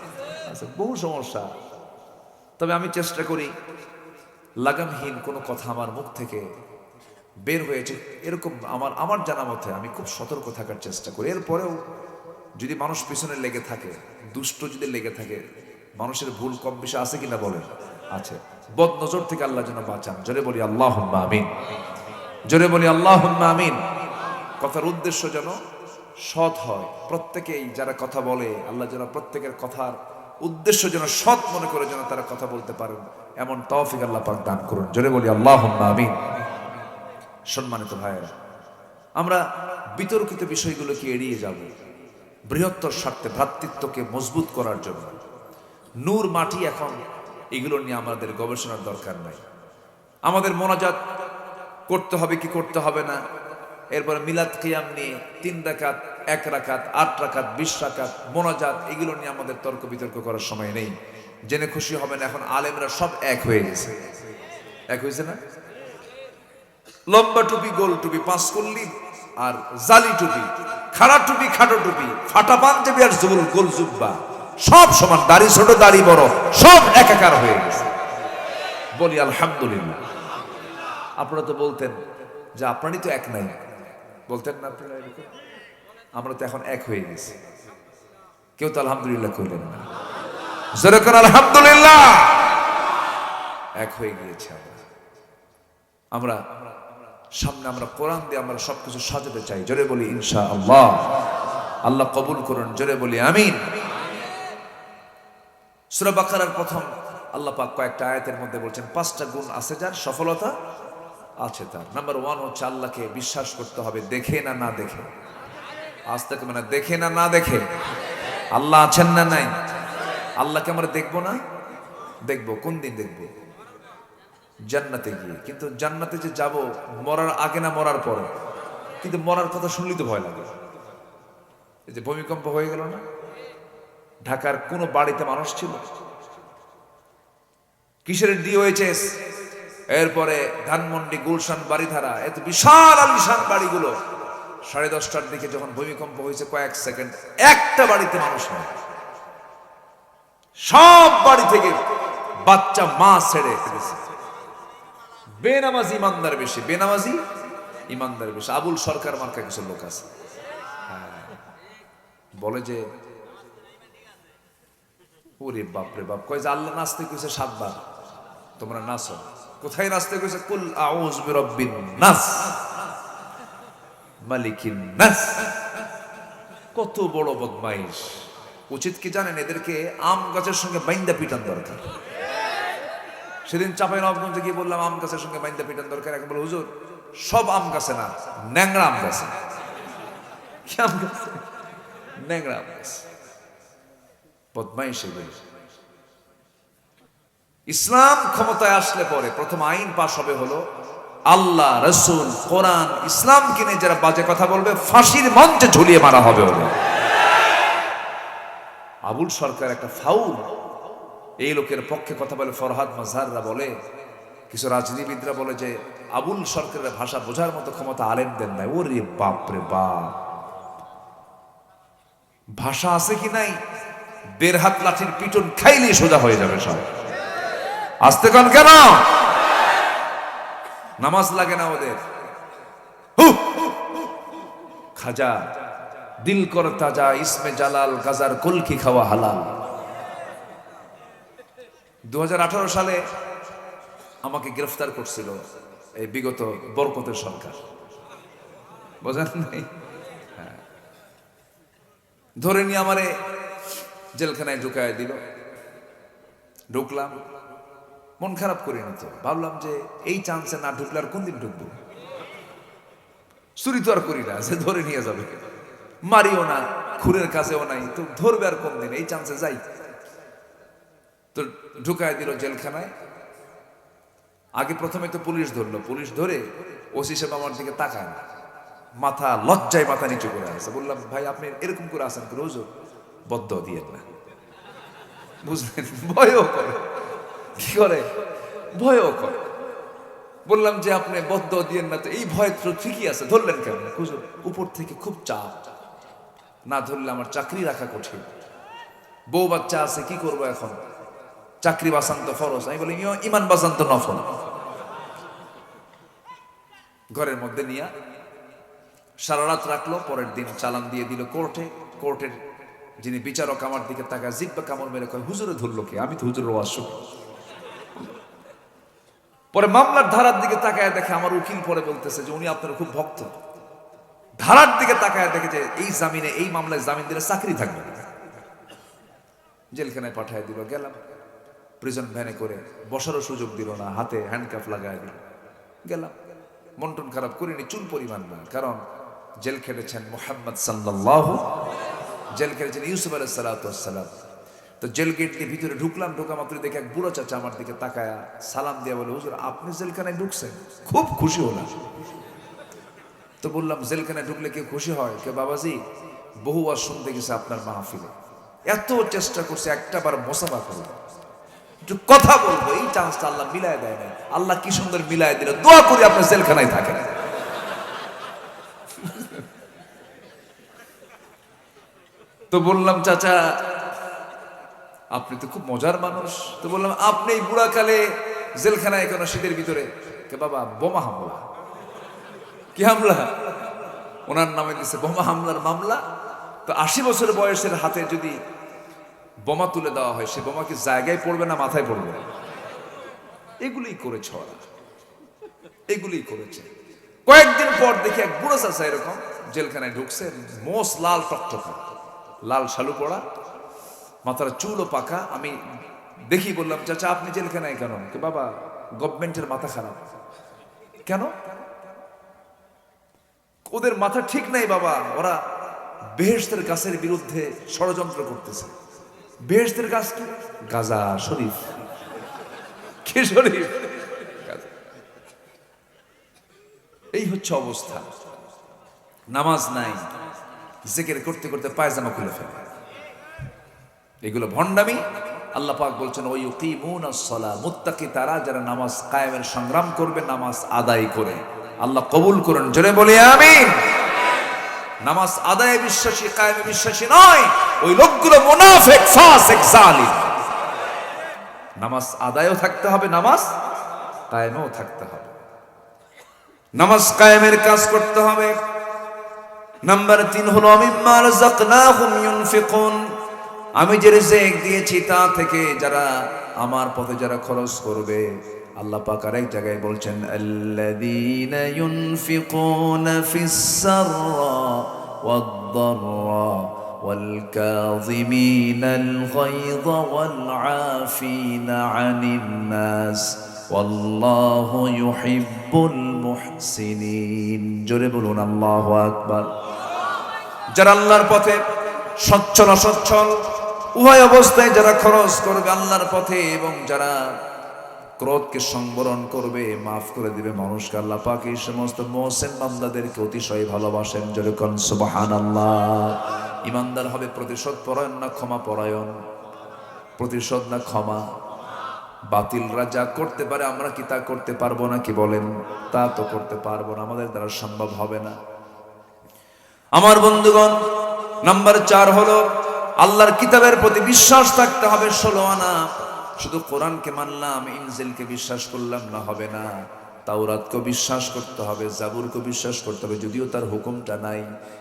আছে, বহু সমস্যা। তবে আমি চেষ্টা করি লাগামহীন কোনো কথা আমার মুখ থেকে বের হয়েছে এরকম আমার জানা মতে আমি খুব সতর্ক থাকার চেষ্টা করি। এরপরেও যদি মানুষ পিছনে লেগে থাকে, দুষ্ট যদি লেগে থাকে, মানুষের ভুল কম বেশি আছে কিনা বলেন? আছে। বদ নজর থেকে আল্লাহ যেন বাঁচান। জোরে বলি আল্লাহুম্মা আমিন। জোরে বলি আল্লাহুম্মা আমিন। কথার উদ্দেশ্য যেন সৎ হয়। প্রত্যেকেই যারা কথা বলে, আল্লাহ যেন প্রত্যেকের কথার উদ্দেশ্য যেন সৎ মনে করে যেন তারা কথা বলতে পারেন, এমন তৌফিক আল্লাহ পাক দান করুন। জোরে বলি আল্লাহুম্মা আমিন। সম্মানিত ভাইয়েরা, আমরা বিতর্কিত বিষয়গুলোকে এড়িয়ে যাব বৃহত্তর স্বার্থে, ভ্রাতৃত্বকে মজবুত করার জন্য। নূর মাটি এখন এগুলো নিয়ে আমাদের গবেষণার দরকার নাই। আমাদের মোনাজাত করতে হবে কি করতে হবে না, এরপরে মিলাদ কিয়াম নিয়ে 3 রাকাত, 1 রাকাত, 8 রাকাত, 20 রাকাত মোনাজাত, এগুলো নিয়ে আমাদের তর্ক বিতর্ক করার সময় নেই। জেনে খুশি হবেন, এখন আলেমরা সব এক হয়ে গেছে। এক হয়েছে না? লম্বা টুপি, গোল টুপি, 5 কল্লি আর জালি টুপি, খাড়া টুপি, খাটো টুপি, ফাটা পাঞ্জাবি আর গোল জুব্বা, সব সমান। দাড়ি ছোট, দাড়ি বড়, সব একাকার হয়ে গেছে। বলি আলহামদুলিল্লাহ। আপনারা তো বলতেন যে আপনারই তো এক নাই, বলতেন না আপনারা এরকম? আমরা তো এখন এক হয়ে গেছি। কেউ তো আলহামদুলিল্লাহ কইলেন না। জোরে করে আলহামদুলিল্লাহ। এক হয়ে গিয়েছে আমরা। সামনে আমরা কোরআন দিয়ে আমরা সবকিছু সাজাতে চাই। জোরে বলি ইনশাআল্লাহ। আল্লাহ কবুল করুন। জোরে বলি আমিন। সূরা বাকারার প্রথম আল্লাহ পাক কয়েকটা আয়াতের মধ্যে বলছেন 5টা গুণ আছে যার, সফলতা আছে তার। নাম্বার 1 হচ্ছে আল্লাহকে বিশ্বাস করতে হবে, দেখে না না দেখে। আজ থেকে মানে দেখে না না দেখে। আল্লাহ আছেন না নাই? আল্লাহকে আমরা দেখবো না? দেখবো। কোন দিন দেখবো? জান্নাতে গিয়ে। কিন্তু জান্নাতে যে যাব, মরার আগে না মরার পরে? কিন্তু মরার কথা শুনলেই তো ভয় লাগে। এই যে ভূমিকম্প হয়ে গেল না, ঢাকার কোন বাড়িতে মানুষ ছিল? কিসের DOHS, এরপরে ধানমন্ডি, গুলশান, বাড়িধারা, এত বিশাল আলিশান বাড়িগুলো 10:30টার দিকে যখন ভূমিকম্প হয়েছে, কয়েক সেকেন্ড একটা বাড়িতে মানুষ নেই। সব বাড়ি থেকে বাচ্চা মা ছেড়ে ফেলেছে। বেনামাজি ইমানদার বেশি, বেনামাজি ইমানদার বেশি। আবুল সরকার মার্কা কিছু লোক আছে, বলে যে ওরে বাপরে বাপ, কয় যে আল্লাহ নাচতে কইছে 7 বার, তোমরা নাচো। কোথায় নাচতে কইছে? কুল আউযু বিরাব্বিন নাস মালিকিন নাস। কত বড় বদমাইশ! উচিত কি জানেন? এদেরকে আম গাছের সঙ্গে বাইন্দা পিটান দরকার। সেদিন চাঁপাইনবাবগঞ্জে গিয়ে বললাম আম গাছের সঙ্গে বাইন্দা পিটান দরকার। এখন বলে হুজুর সব আম গাছে না, ন্যাংরা আম গাছে। কি আম গাছে? ন্যাংরা আম গাছে। বদমাইশ এগুলো। ইসলাম ক্ষমতায় আসলে পরে প্রথম আইন পাশ হবে হলো আল্লাহ, রাসূল, কোরআন, ইসলামকে নিয়ে যারা বাজে কথা বলবে ফাঁসির মঞ্চে ঝুলিয়ে মারা হবে হলো। আবুল সরকার একটা ফাউল। এই লোকের পক্ষে কথা বলে ফরহাদ মাজহাররা বলে, কিছু রাজনীতিবিদরা বলে যে আবুল সরকারের ভাষা বোঝার মতো ক্ষমতা আলেমদের নাই। ওরে বাপ রে বাপ! ভাষা আছে কি নাই? 1.5 হাত লাঠির পিটন খাইলেই সোজা হয়ে যাবে সব। আসতে কন কেন? নামাজ লাগে না ওদের। খাজা দিল কর তাজা, ইসমে জালাল, গাজার কলকি খাওয়া হালাল। 2018 সালে আমাকে গ্রেফতার করছিল এই বিগত বরকতের সরকার, বোঝেন নাই? ধরে নিয়ে আমারে জেলখানায় ঢুকায় দিল। ঢুকলাম, মন খারাপ করিনি তো, ভাবলাম যে এই চান্সে না ঢুকলে আর কোন দিন ঢুকবো? চুরি তো আর করি না যে ধরে নিয়ে যাবে, মারিও না, খুরের কাছেও নাই, তো ধরবে আর কোন দিন? এই চান্সে যাই। তো ঢুকায় দিল জেলখানায়। আগে প্রথমে তো পুলিশ ধরলো, পুলিশ ধরে ওসি সাহেব আমার দিকে তাকায় না, মাথা লজ্জায় মাথা নিচু করে আছে। বললাম ভাই আপনি এরকম করে আসেন করে? হুজুর বদ্ধ দিয়েন না, বুঝলেন? ভয়ও করে। কি করে? ভয়ও করে। বললাম যে আপনি বদ্ধ দিয়েন না, তো এই ভয় তো ঠিকই আছে, ধরলেন কেন? হুজুর উপর থেকে খুব চাপ, না ধরলে আমার চাকরি রাখা কঠিন। বউ বাচ্চা আছে, কি করব এখন? চাকরি বাঁচান তো ফরজ। আমি বলি ইমান বাঁচান তো নফল। ঘরের মধ্যে নিয়ে সারা রাত রাখলো, পরের দিন চালান দিয়ে দিল কোর্টে। কোর্টের যিনি বিচারক আমার দিকে তাকায়, জিব্বা কামড় মেরে কয়, হুজুরে ধরলো কে? আমি তো হুজুরের ওয়াজ শুনি। পরে মামলার ধারার দিকে তাকায় দেখে আমার উকিল পরে বলতেছে যে উনি আপনার খুব ভক্ত। ধারার দিকে তাকায় দেখে যে এই জামিনে, এই মামলায় জামিন দিলে চাকরি থাকবে না। জেলখানায় পাঠায় দিল। গেলাম প্রিজন ভ্যানে করে, বসারও সুযোগ দিল না, হাতে হ্যান্ডকাফ লাগায় দিল। গেলাম, মন টন খারাপ করিনি, চুল পরিমাণ না, কারণ জেল খেটেছেন মুহাম্মদ সাল্লাল্লাহু, জেল খেটেছেন ইউসুফ আলাইহিস সালাতু ওয়াস সালাম। তো জেল গেট দিয়ে ভিতরে ঢুকলাম, ঢোকা মাত্র দেখে এক বুড়ো চাচা আমার দিকে তাকায়া সালাম দিয়ে বলে, হুজুর আপনি জেলখানায় ঢুকছেন? খুব খুশি হলাম। তো বললাম, জেলখানায় ঢুকলে কেউ খুশি হয়? কে বাবাজি বহু ওয়াজ শুনতে গেছে আপনার মাহফিলে, এত চেষ্টা করছে একটা বার মোসাফা করবো, একটু কথা বলবো, এই চান্সটা আল্লাহ মিলায় দেয় না। আল্লাহ কি সুন্দর মিলায় দিল, দোয়া করি আপনার জেলখানায় থাকেন। তো বললাম, চাচা আপনি তো খুব মজার মানুষ। তো বললাম, আপনি এই বুড়াকালে জেলখানায় কেন শীতের ভিতরে? কে বাবা বোমা হামলা। কি হামলা? ওনার নামে দিচ্ছে বোমা হামলার মামলা। তো 80 বছর বয়সের হাতে যদি বোমা তুলে দেওয়া হয়, সে বোমা কি জায়গায় পড়বে না মাথায় পড়বে? এগুলোই করেছে ওরা, এগুলোই করেছে। কয়েকদিন পর দেখি এক বুড়ো চাচা এরকম জেলখানায় ঢুকছে, মোস লাল টকটকা, লাল শালু পড়া, মাথার চুলও পাকা। আমি দেখি, বললাম, চাচা আপনি জেলখানায় কেন? কে বাবা গভর্নমেন্টের মাথা খারাপ। কেন? ওদের মাথা ঠিক নাই বাবা, ওরা বেহেশতের গাছের বিরুদ্ধে ষড়যন্ত্র করতেছে। বেহেশতের গাছ কি? গাজা শরীফ। কি শরীফ? এই হচ্ছে অবস্থা। নামাজ নাই, জিকির করতে করতে পায়জামা খুলে ফেলে, এগুলো ভণ্ডামি। আল্লাহ পাক বলছেন, ওই ইউকিমুনাস সালাহ, মুত্তাকি তারা যারা নামাজ কায়েমের সংগ্রাম করবে, নামাজ আদায় করে। আল্লাহ কবুল করুন, জোরে বলি আমিন। নামাজ আদায়ে বিশ্বাসী, কায়েমে বিশ্বাসী নয়, ওই লোকগুলো মুনাফিক, ফাসিক, জালিম। নামাজ আদায়ও থাকতে হবে, নামাজ কায়েমেও থাকতে হবে, নামাজ কায়েমের কাজ করতে হবে। নাম্বার 3 হলো মিম্মা রাযাকনাহুম ইউনফিকুন, আমি যে রিজিক দিয়েছি তা থেকে যারা আমার পথে যারা খরচ করবে। আল্লাহ পাক আরেক জায়গায় বলছেন, আল্লাযীনা ইউনফিকুনা ফিস সাররা ওয়াদ দাররা ওয়াল কাযিমিনাল গায়যা ওয়াল আফিনা আনিন নাস ওয়াল্লাহু ইউহিব্বুল মুহসিনিন। জোরে বলুন আল্লাহু আকবার। যারা আল্লাহর পথে সচ্ছল অসচ্ছল উভয় অবস্থায় যারা খরচ করবে আল্লাহর পথে, এবং যারা ক্রোধকে সংবরণ করবে, মাফ করে দিবে মানুষকে, আল্লাহ পাক এই সমস্ত মুহসিন বান্দাদেরকে অতিশয় ভালোবাসেন। জোরে কোন সুবহানাল্লাহ। ইমানদার হবে প্রতিশোধ পরায়ণ না ক্ষমা পরায়ণ? প্রতিশোধ না ক্ষমা? বাতিলরা যা করতে পারে আমরা কি তা করতে পারবো না? কি বলেন? তা তো করতে পারবো না, আমাদের দ্বারা সম্ভব হবে না। আমার বন্ধুগণ, নাম্বার 4 হলো আল্লাহর কিতাবের প্রতি বিশ্বাস থাকতে হবে। 16 আনা শুধু কোরআনকে মানলাম, ইনজিলকে বিশ্বাস করলাম না, হবে না। তাওরাতকে বিশ্বাস করতে হবে, জাবুরকে বিশ্বাস করতে হবে, যদিও তার হুকুমটা নাই,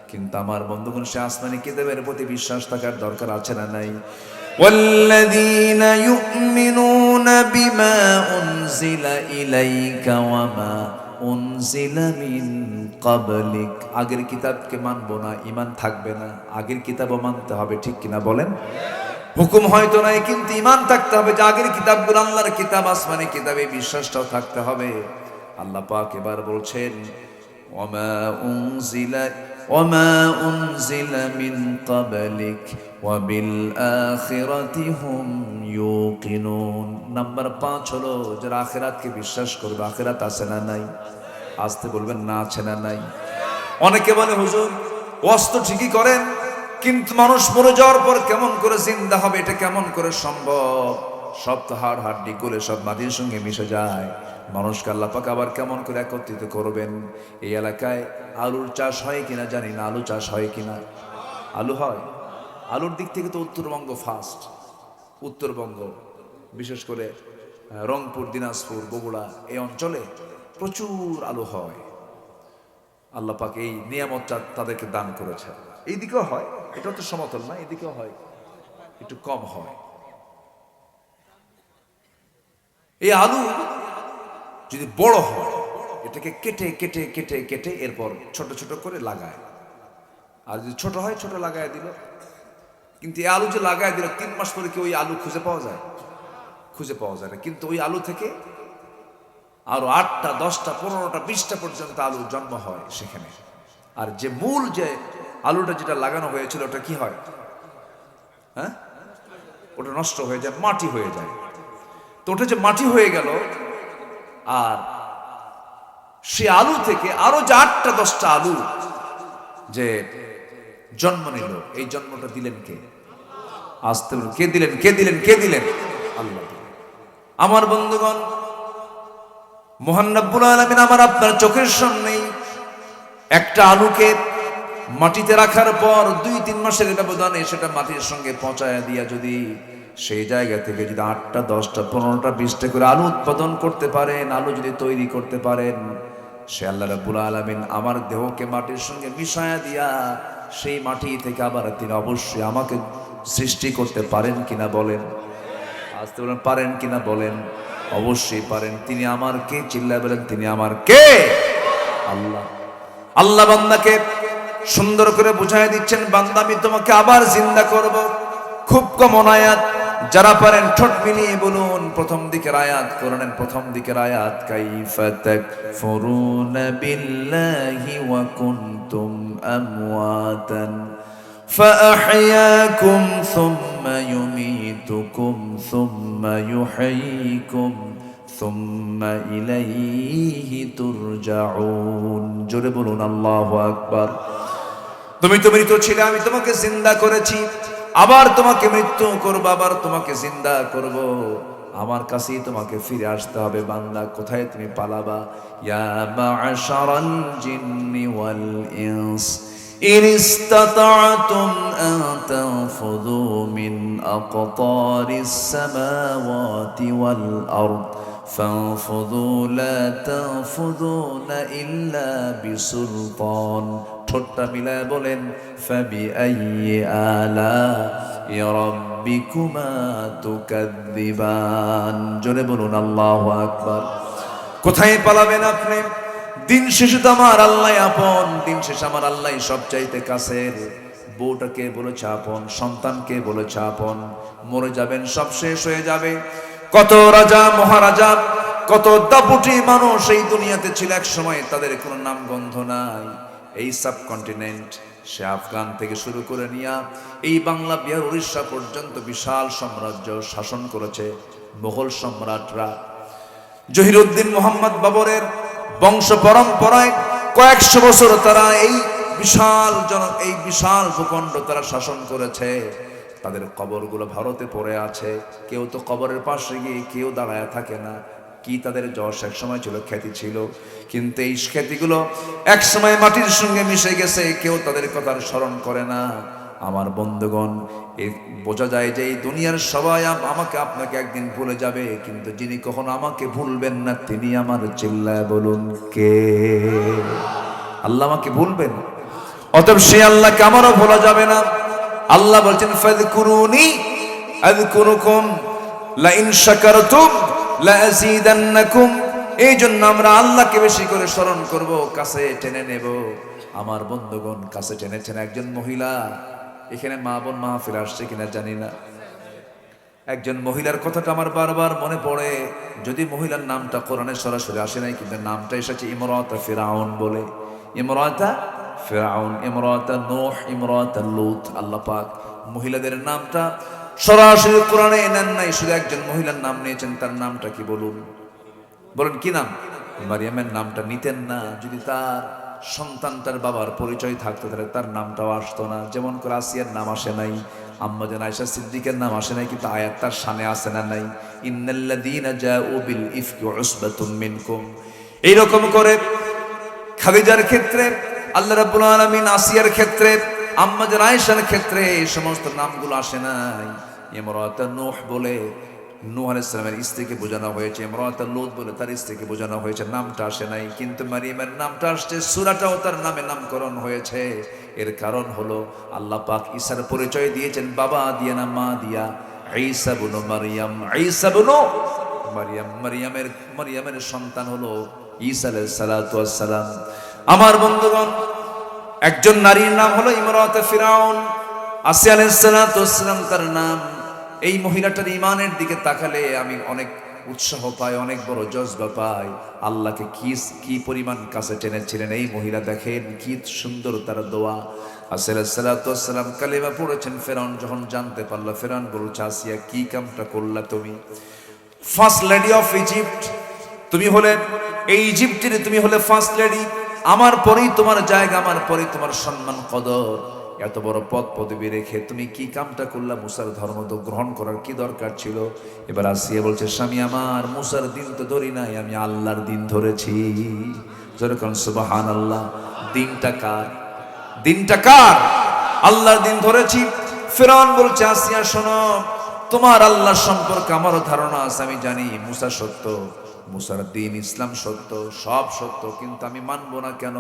কিন্তু আমার বন্ধুগণ সে আসমানি কিতাবের প্রতি বিশ্বাস থাকার দরকার আছে না নাই? ওয়াল্লাযীনা ইউমিনুনা বিমা উনজিলা ইলাইকা ওয়া মা উনজিলা মিন ক্বাবলিক। আগের কিতাবকে মানবো না, ঈমান থাকবে না। আগের কিতাবও মানতে হবে, ঠিক কিনা বলেন? হুকুম হয়তো নাই, কিন্তু ঈমান থাকতে হবে যে আগের কিতাবগুলো আল্লাহর কিতাব, আসমানি কিতাবে বিশ্বাসটাও থাকতে হবে। আল্লাহ পাক এবার বলছেন, ওয়ামা উনজিলা মিন ক্বাবলিক ওয়া বিল আখিরাতি হুম ইউকিনুন। নাম্বার 5 হলো যারা আখিরাতকে বিশ্বাস করবে। আখিরাত আছে না নাই? আসতে বলবেন না, আছে না নাই? অনেকে বলে, হুজুর ওয়াজ তো ঠিকই করেন, কিন্তু মানুষ মরে যাওয়ার পর কেমন করে জিন্দা হবে, এটা কেমন করে সম্ভব? সব তো হাড় হাড্ডি গলে সব মাটির সঙ্গে মিশে যায়, মানুষকে আল্লাহ পাক আবার কেমন করে একত্রিত করবেন? এই এলাকায় আলুর চাষ হয় কিনা জানি না, আলু চাষ হয় কিনা? আলু হয়? আলুর দিক থেকে তো উত্তরবঙ্গ ফার্স্ট। উত্তরবঙ্গ বিশেষ করে রংপুর, দিনাজপুর, বগুড়া এই অঞ্চলে প্রচুর আলু হয়। আল্লাহ পাক এই নিয়ামতটা তাদেরকে দান করেছে। এইদিকেও হয়, এটা তো সমতল না, এদিকেও হয়, একটু কম হয়। এই আলু যদি বড় হয় এটাকে কেটে কেটে কেটে কেটে এরপর ছোট ছোট করে লাগায়। আর যদি ছোট হয় ছোট লাগায় দিল। কিন্তু এই আলু যে লাগায় দিল 3 মাস পরে কি ওই আলু খুঁজে পাওয়া যায়? খুঁজে পাওয়া যায় না। কিন্তু ওই আলু থেকে আরো 8টা 10টা 15টা 20টা পর্যন্ত আলু জন্ম হয় সেখানে। আর যে মূল যে আলুটা যেটা লাগানো হয়েছিল ওটা কি হয়? হ্যাঁ, ওটা নষ্ট হয়ে যায়, মাটি হয়ে যায়। তো ওটা যে মাটি হয়ে গেল, আর সে আলু থেকে আরো যে 8টা 10টা আলু যে জন্ম নিল, এই জন্মটা দিলেন কে? আসতে কে দিলেন? কে দিলেন? কে দিলেন? আল্লাহ। আমার বন্ধুগণ, মহান রব্বুল আলামিন আমার আপনার চোখের সামনেই একটা আলুকে মাটিতে রাখার পর 2-3 মাসের ব্যবধানে সেটা মাটির সঙ্গে পচায়া দিয়া যদি সেই জায়গা থেকে যদি 8টা 10টা 15টা 20টা করে আলু উৎপাদন করতে পারেন, আলু যদি তৈরি করতে পারেন, সে আল্লাহ রাব্বুল আলামিন আমার দেহকে মাটির সঙ্গে মিশায়া দিয়া সেই মাটি থেকে আবার তিনি অবশ্যই আমাকে সৃষ্টি করতে পারেন কিনা বলেন? আসতে বলেন, পারেন কিনা বলেন? অবশ্যই পারেন। তিনি আমার কে? চিল্লায় বলেন, তিনি আমার কে? আল্লাহ। আল্লাহ বান্দাকে সুন্দর করে বুঝাই দিচ্ছেন, বান্দা আমি তোমাকে আবার জিন্দা করব। খুব কমন আয়াত, যারা পারেন ঠোঁট মিলিয়ে বলুন প্রথম দিকের আয়াত, কোরআনের প্রথম দিকের আয়াত, কাইফা তাকফুরুনা বিল্লাহি ওয়া কুনতুম আমওয়াতান فأحياكم ثم يميتكم ثم يحييكم ثم إليه ترجعون। জোরে বলুন আল্লাহু আকবার। তুমি তো মৃত ছিলে, আমি তোমাকে জিন্দা করেছি, আবার তোমাকে মৃত্যু করব, আবার তোমাকে জিন্দা করব, আমার কাছেই তোমাকে ফিরে আসতে হবে। বান্দা কোথায় তুমি পালাবা? ইয়া মা'শারাল জিন্নি ওয়াল ইনস إن استطعتم أن تنفذوا من أقطار السماوات والأرض فانفذوا لا تنفذون إلا بسلطان। ঠোঁটটা মিলায় বলেন, فبأي آلاء ربكما تكذبان। জোরে বলুন আল্লাহু আকবার। কোথায় পালাবেন আপনি? দিন শেষে তো আমার আল্লাহ আপন, দিন শেষে আমার আল্লাহ সবচাইতে কাছের। বউটাকে বলেছে আপন, সন্তানকে বলেছে আপন। মরে যাবেন, সব শেষ হয়ে যাবে। কত রাজা মহারাজা, কত দাপুটি মানুষ এই দুনিয়াতে ছিল এক সময়, তাদের কোনো নাম গন্ধ নাই। এই সাবকন্টিনেন্ট, সে আফগান থেকে শুরু করে নিয়া এই বাংলা, বিহার, উড়িষ্যা পর্যন্ত বিশাল সাম্রাজ্য শাসন করেছে মোগল সম্রাটরা। জহিরুদ্দিন মোহাম্মদ বাবরের বংশ পরম্পরায় কয়েকশো বছর তারা এই বিশাল ভূখণ্ড তারা শাসন করেছে। তাদের কবরগুলো ভারতে পড়ে আছে। কেউ তো কবরের পাশে গিয়ে কেউ দাঁড়ায় থাকে না। কি তাদের যশ এক সময় ছিল, খ্যাতি ছিল, কিন্তু এই খ্যাতিগুলো এক সময় মাটির সঙ্গে মিশে গেছে, কেউ তাদের কথার স্মরণ করে না। আমার বন্ধুগণ, বোঝা যায় যে এই দুনিয়ার সবাই আমাকে আপনাকে একদিন ভুলে যাবে, কিন্তু যিনি কখনো আমাকে ভুলবেন না তিনি আমার। চিল্লায় বলুন কে? আল্লাহ আমাকে ভুলবেন, অতএব সে আল্লাহকে আমারও ভোলা যাবে না। আল্লাহ বলছেন, ফাযকুরুনি আযকুরুকুম লা ইন শাকারতুম লা আযীদান্নাকুম। এই জন্য আমরা আল্লাহকে বেশি করে স্মরণ করব, কাছে টেনে নেব। আমার বন্ধুগণ, কাছে টেনেছেন একজন মহিলা। এখানে মা বোন মাহফিল আসছে কিনা জানি না, একজন মহিলার কথাটা আমার বারবার মনে পড়ে। যদি মহিলার নামটা কোরআনে সরাসরি আসে নাই, কিন্তু নামটা এসেছে ইমরাতা ফিরাউন বলে। ইমরাতা ফিরাউন, ইমরাতা নূহ, ইমরাতা লূত। আল্লাহ পাক মহিলাদের নামটা সরাসরি কোরআনে নেন নাই, শুধু একজন মহিলার নাম নিয়েছেন। তার নামটা কি বলুন? বলেন কি নাম? মারিয়ামের নামটা নিতেন না। যদি তার সন্তান তার বাবার পরিচয় থাকতো তাহলে তার নামটাও আসতো না। যেমন করে আসিয়ার নাম আসে নাই, আম্মা জান আয়েশা সিদ্দিকের নাম আসে নাই, কিন্তু আয়াত তার শানে আসে না নাই, ইন্নাল্লাযীনা জাউ বিল ইফকি উসবাতুম মিনকুম। এইরকম করে খাদিজার ক্ষেত্রে আল্লাহ রাব্বুল আলামিন আসিয়ার ক্ষেত্রে আম্মাজান আয়েশার ক্ষেত্রে এই সমস্ত নামগুলো আসে নাই। ইমরাতুন নূহ বলে নূহ আলাইহিস সালামের স্ত্রীকে বোঝানো হয়েছে, ইমরাতুল লূত বলে তার স্ত্রীকে বোঝানো হয়েছে, নামটা আসে নাই। কিন্তু মারিয়ামের নামটা আসছে, সূরাটাও তার নামে নামকরণ হয়েছে। এর কারণ হলো আল্লাহ পাক ঈসার পরিচয় দিয়েছেন বাবা দিয়া না মা দিয়া, ঈসা ইবনে মারইয়াম, ঈসা ইবনে মারইয়াম, মারইয়ামের সন্তান হলো ঈসা আলাইহিস সালাতু ওয়াস সালাম। আমার বন্ধুগণ, একজন নারীর নাম হলো ইমরাতে ফিরাউন, আসিয়া আলাইহিস সালাতু ওয়াস সালাম তার নাম। এই মহিলাটার ঈমানের দিকে তাকালে আমি অনেক উৎসাহ পাই, অনেক বড় জজবা পাই। আল্লাহকে কি পরিমাণ কাছে টেনেছিলেন এই মহিলা, দেখেন কি সুন্দর তার দোয়া। আসিয়া আলাইহিস সালাতু ওয়াস সালাম কালেমা পড়েছেন। ফেরাউন যখন জানতে পারল, ফেরাউন বলছে, আসিয়া কি কামটা করলা তুমি? ফার্স্ট লেডি অফ ইজিপ্ট, তুমি হলে এই ইজিপ্টের, তুমি হলে ফার্স্ট লেডি। আমার পরেই তোমার জায়গা, আমার পরেই তোমার সম্মান কদর। এত বড় পদ পদবি রেখে তুমি কি কামটা করলা? মুসার ধর্ম তো গ্রহণ করার কি দরকার ছিল? এবার আসিয়া বলছে, স্বামী আমার মুসার দিন তো ধরি নাই, আমি আল্লাহর দিন ধরেছি। যেরকম সুবহানাল্লাহ। দিনটা কার? দিনটা কার? আল্লাহর দিন ধরেছি। ফিরআউন বলছে, আসিয়া শোনো, তোমার আল্লাহ সম্পর্কে আমারও ধারণা আছে, আমি জানি মুসা সত্য, মুসার দিন ইসলাম সত্য, সব সত্য, কিন্তু আমি মানবো না। কেন?